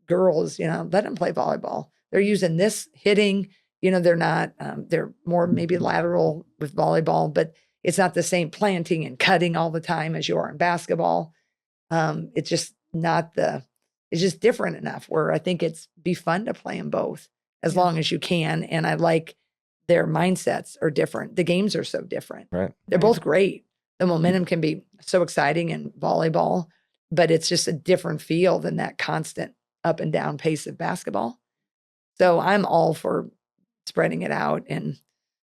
girls, let them play volleyball. They're using this hitting, they're not, they're more maybe lateral with volleyball, but it's not the same planting and cutting all the time as you are in basketball. It's just it's just different enough where I think it's be fun to play them both as long as you can. And I like their mindsets are different. The games are so different. Right. They're both great. The momentum can be so exciting in volleyball, but it's just a different feel than that constant up and down pace of basketball. So I'm all for spreading it out. And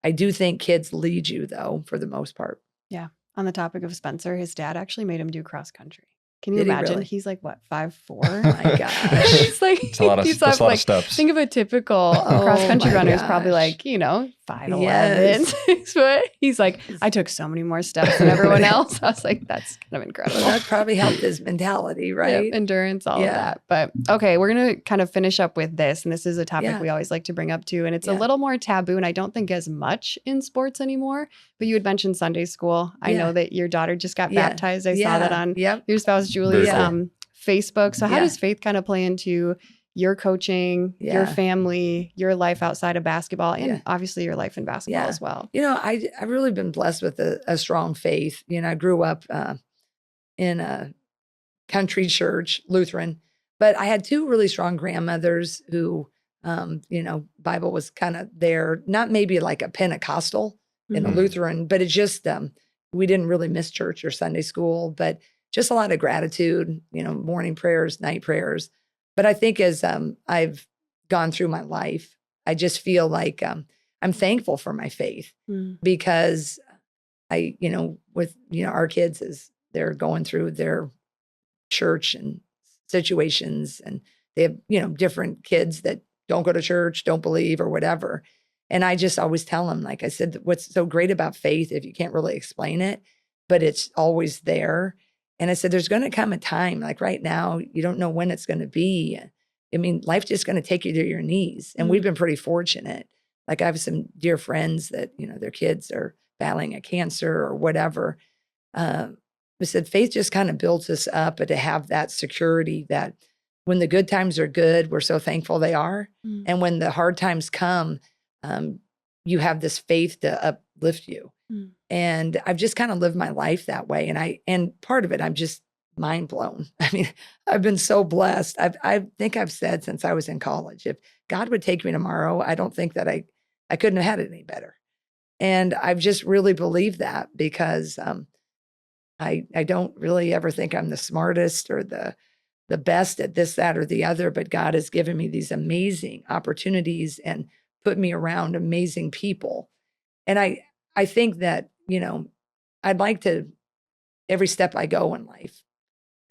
I do think kids lead you though, for the most part. Yeah. On the topic of Spencer, his dad actually made him do cross country. Can you Did he imagine? really? He's like, what, 5'4"? Oh my gosh. It's like, It's a lot of steps. Think of a typical cross country my runner is probably gosh. like, 5'11", Yes. 6 foot. He's like, I took so many more steps than everyone else. I was like, that's kind of incredible. That probably helped his mentality, right? Yep, endurance, all of that. But okay, we're going to kind of finish up with this. And this is a topic we always like to bring up too. And it's a little more taboo and I don't think as much in sports anymore. But you had mentioned Sunday school. I know that your daughter just got baptized. I saw that on your spouse Julie's Facebook. So how does faith kind of play into your coaching, your family, your life outside of basketball, and obviously your life in basketball as well? I've really been blessed with a strong faith. I grew up in a country church, Lutheran, but I had two really strong grandmothers who, Bible was kind of there, not maybe like a Pentecostal in a Lutheran, but it just, we didn't really miss church or Sunday school, but just a lot of gratitude, morning prayers, night prayers. But I think as I've gone through my life, I just feel like I'm thankful for my faith because I, with, our kids as they're going through their church and situations and they have, different kids that don't go to church, don't believe or whatever. And I just always tell them, like I said, what's so great about faith, if you can't really explain it, but it's always there. And I said, there's going to come a time, like right now, you don't know when it's going to be. I mean, life's just going to take you to your knees. And we've been pretty fortunate. Like I have some dear friends that, their kids are battling a cancer or whatever. I said, faith just kind of builds us up, but to have that security that when the good times are good, we're so thankful they are. And when the hard times come, you have this faith to uplift you. And I've just kind of lived my life that way. And part of it, I'm just mind blown. I mean, I've been so blessed. I think I've said since I was in college, if God would take me tomorrow, I don't think that I couldn't have had it any better. And I've just really believed that because I don't really ever think I'm the smartest or the best at this, that, or the other, but God has given me these amazing opportunities and put me around amazing people. And I think that, I'd like to, every step I go in life,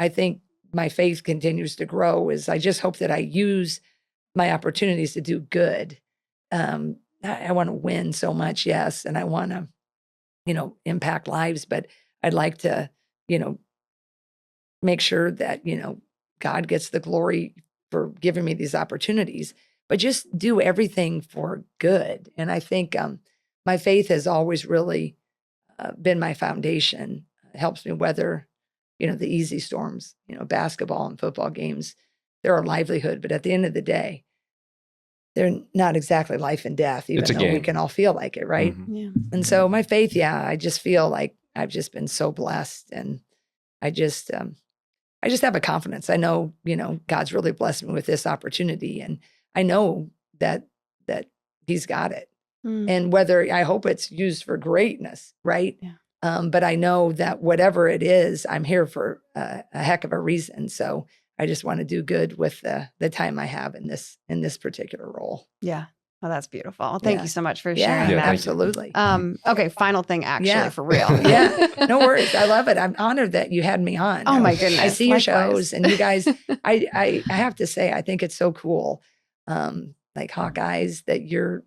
I think my faith continues to grow is I just hope that I use my opportunities to do good. I want to win so much, yes, and I want to, impact lives, but I'd like to, make sure that, God gets the glory for giving me these opportunities, but just do everything for good. And I think my faith has always really been my foundation. It helps me weather, the easy storms, basketball and football games. They're our livelihood, but at the end of the day, they're not exactly life and death, even though we can all feel like it, right? Mm-hmm. Yeah. And so my faith, I just feel like I've just been so blessed, and I just have a confidence. I know, God's really blessed me with this opportunity, and I know that He's got it. And whether I hope it's used for greatness, right? Yeah. But I know that whatever it is, I'm here for a heck of a reason. So I just want to do good with the time I have in this particular role. Yeah. Oh, that's beautiful. Well, thank you so much for sharing Yeah, that. absolutely. Okay, final thing, actually, for real. Yeah, no worries. I love it. I'm honored that you had me on. Oh my goodness. I see your Likewise. shows, and you guys, I have to say, I think it's so cool. Like Hawkeyes, that you're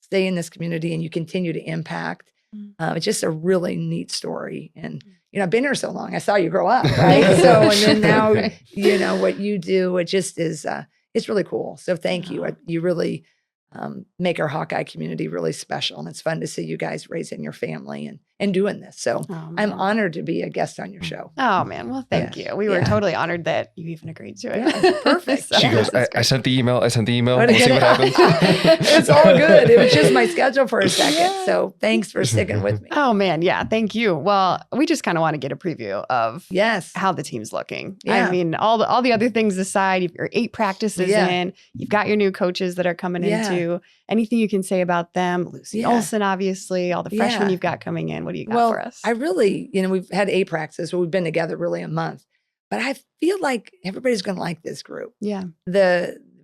stay in this community and you continue to impact. It's just a really neat story. And, I've been here so long. I saw you grow up, right? So, and then now, what you do, it just is, it's really cool. So thank you. You really make our Hawkeye community really special. And it's fun to see you guys raising your family and doing this. So I'm honored to be a guest on your show. Oh, man. Well, thank you. We were totally honored that you even agreed to it. Yeah, perfect. She goes, I sent the email. We'll see what happens. It's all good. It was just my schedule for a second. Yeah. So thanks for sticking with me. Oh, man. Yeah. Thank you. Well, we just kind of want to get a preview of how the team's looking. Yeah. I mean, all the other things aside, you've got 8 practices in, you've got your new coaches that are coming into. Anything you can say about them? Lucy Olson, obviously, all the freshmen you've got coming in. What do you got for us? I really, we've had 8 practices, but we've been together really a month. But I feel like everybody's going to like this group. Yeah.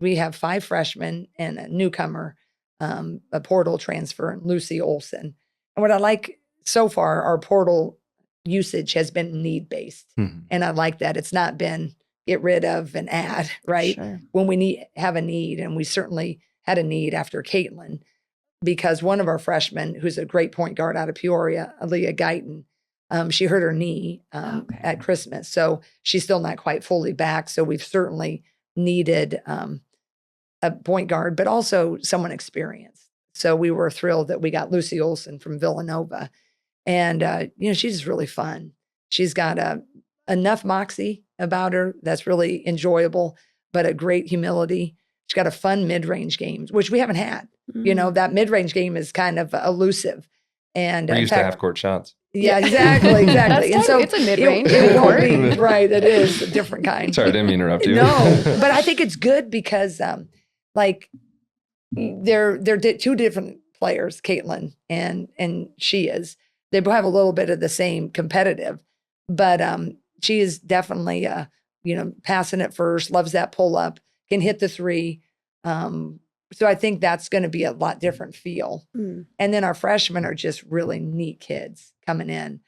We have 5 freshmen and a newcomer, a portal transfer, and Lucy Olson. And what I like so far, our portal usage has been need-based. Mm-hmm. And I like that. It's not been get rid of and add, right? Sure. When we have a need, and we certainly had a need after Caitlin, because one of our freshmen, who's a great point guard out of Peoria, Aaliyah Guyton, she hurt her knee at Christmas. So she's still not quite fully back. So we've certainly needed a point guard, but also someone experienced. So we were thrilled that we got Lucy Olson from Villanova. And, she's just really fun. She's got enough moxie about her that's really enjoyable, but a great humility. She's got a fun mid-range game, which we haven't had. Mm-hmm. That mid-range game is kind of elusive. And we're used to half-court shots. Yeah, exactly. And so it's a mid-range. It won't be, right, it is a different kind. Sorry, I didn't mean to interrupt you. No, but I think it's good because, they're 2 different players, Caitlin and she is. They both have a little bit of the same competitive, but she is definitely, passing it first, loves that pull-up, can hit the 3. So I think that's going to be a lot different feel. Mm. And then our freshmen are just really neat kids coming in.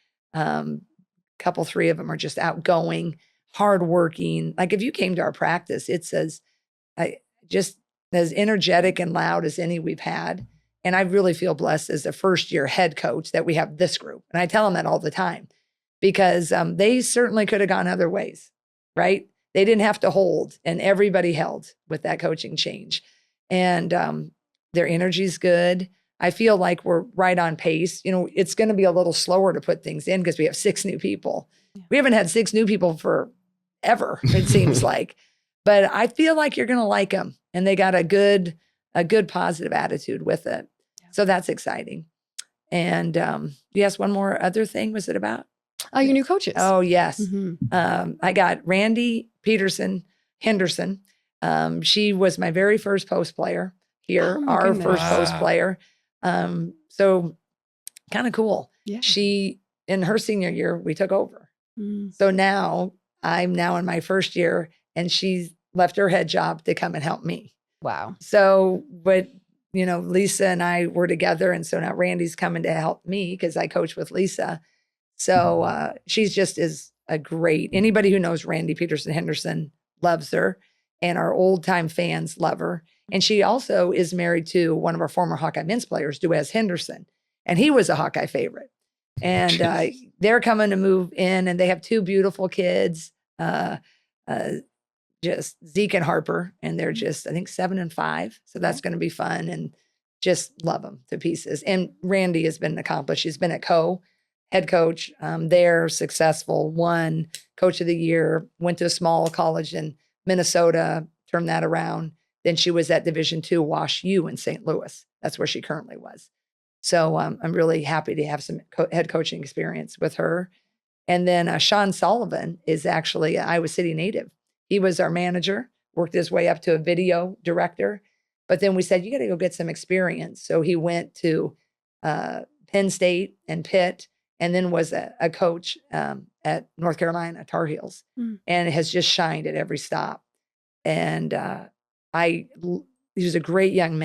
Couple, 3 of them are just outgoing, hardworking. Like if you came to our practice, it's just as energetic and loud as any we've had. And I really feel blessed as a first-year head coach that we have this group. And I tell them that all the time because they certainly could have gone other ways, right? They didn't have to hold, and everybody held with that coaching change. And their energy's good. I feel like we're right on pace. It's going to be a little slower to put things in because we have 6 new people. Yeah. We haven't had 6 new people forever, it seems like. But I feel like you're going to like them. And they got a good positive attitude with it. Yeah. So that's exciting. And you asked one more other thing. Was it about? Your new coaches. Oh, yes. Mm-hmm. I got Randy Henderson. She was my very first post player here, our first post player. So kind of cool. Yeah. She, in her senior year, we took over. Mm. So now I'm in my first year, and she's left her head job to come and help me. Wow. So, but, Lisa and I were together. And so now Randy's coming to help me because I coach with Lisa. So she's just as a great, anybody who knows Randy Peterson Henderson loves her, and our old time fans love her. And she also is married to one of our former Hawkeye men's players, Duez Henderson, and he was a Hawkeye favorite. And they're coming to move in, and they have 2 beautiful kids, just Zeke and Harper, and they're just, I think, 7 and 5. So that's going to be fun, and just love them to pieces. And Randy has been accomplished. She's been at head coach. They're successful, won coach of the year, went to a small college in Minnesota, turned that around. Then she was at Division II Wash U in St. Louis. That's where she currently was. So I'm really happy to have some head coaching experience with her. And then Sean Sullivan is actually an Iowa City native. He was our manager, worked his way up to a video director. But then we said, you got to go get some experience. So he went to Penn State and Pitt, and then was a coach at North Carolina Tar Heels, and has just shined at every stop. And he was a great young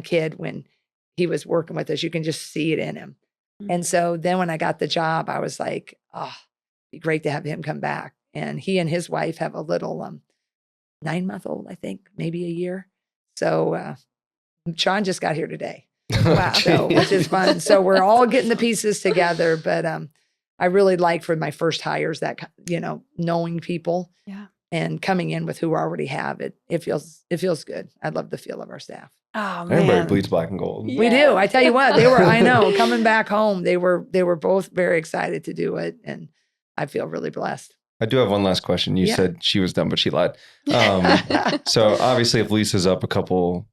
kid when he was working with us. You can just see it in him. And so then when I got the job, I was like, oh, it'd be great to have him come back. And he and his wife have a little 9-month-old, I think, maybe a year. So Sean just got here today. Wow. So, which is fun. So we're all getting the pieces together. But I really like for my first hires that, knowing people and coming in with who I already have, it feels good. I love the feel of our staff. Oh, man. Everybody bleeds black and gold. We do. I tell you what, I know, coming back home, they were both very excited to do it. And I feel really blessed. I do have one last question. You said she was done, but she lied. So obviously if Lisa's up a couple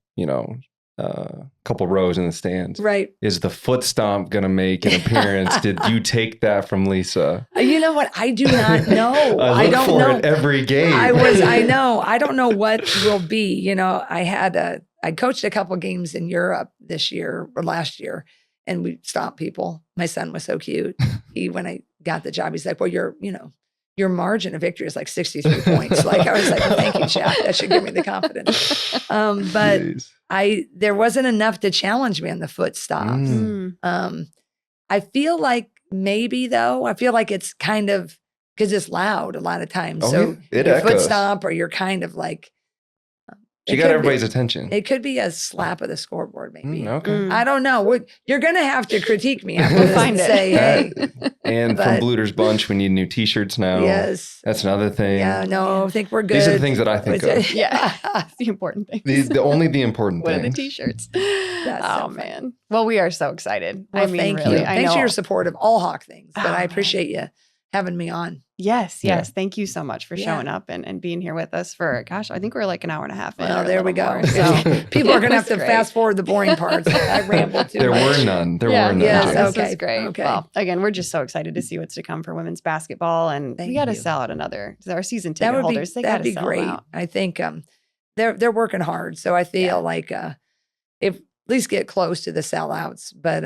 rows in the stands, right? Is the foot stomp going to make an appearance? Did you take that from Lisa? You know what? I do not know. I don't know it every game. I know. I don't know what will be. I coached a couple games in Europe this year or last year, and we stomped people. My son was so cute. When I got the job, he's like, well, your margin of victory is like 63 points. Like, I was like, well, thank you, Chad. That should give me the confidence. But Jeez. There wasn't enough to challenge me on the foot stops. I feel like maybe though, it's kind of, because it's loud a lot of times. So your foot stomp, or you're kind of like, she got everybody's attention. It could be a slap of the scoreboard, maybe. Okay. I don't know. You're going to have to critique me after this and say, hey. And from Bluder's Bunch, we need new T-shirts now. Yes. That's another thing. Yeah, no, I think we're good. These are the things that I think of. Yeah, the important things. Only the important things. What are the T-shirts? That's so man. Well, we are so excited. Well, thank you. Thanks for your support of all Hawk things. But I appreciate you having me on. Yes. Thank you so much for showing up and being here with us for, gosh, I think we're like an hour and a half in. Well, there we go. More, so people are going to have to fast forward the boring parts. I rambled too much. There were none. Yes, this okay. is great. Okay. Well, again, we're just so excited to see what's to come for women's basketball, and we got to sell out our season ticket holders. That'd be great. I think they're working hard, so I feel like if at least get close to the sellouts, but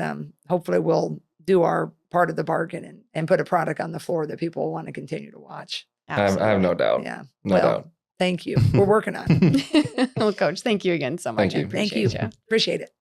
hopefully we'll do our part of the bargain and put a product on the floor that people want to continue to watch. I have no doubt. Yeah. No doubt. Thank you. We're working on it. Well, Coach, thank you again so much. Thank you. Thank you. Appreciate it.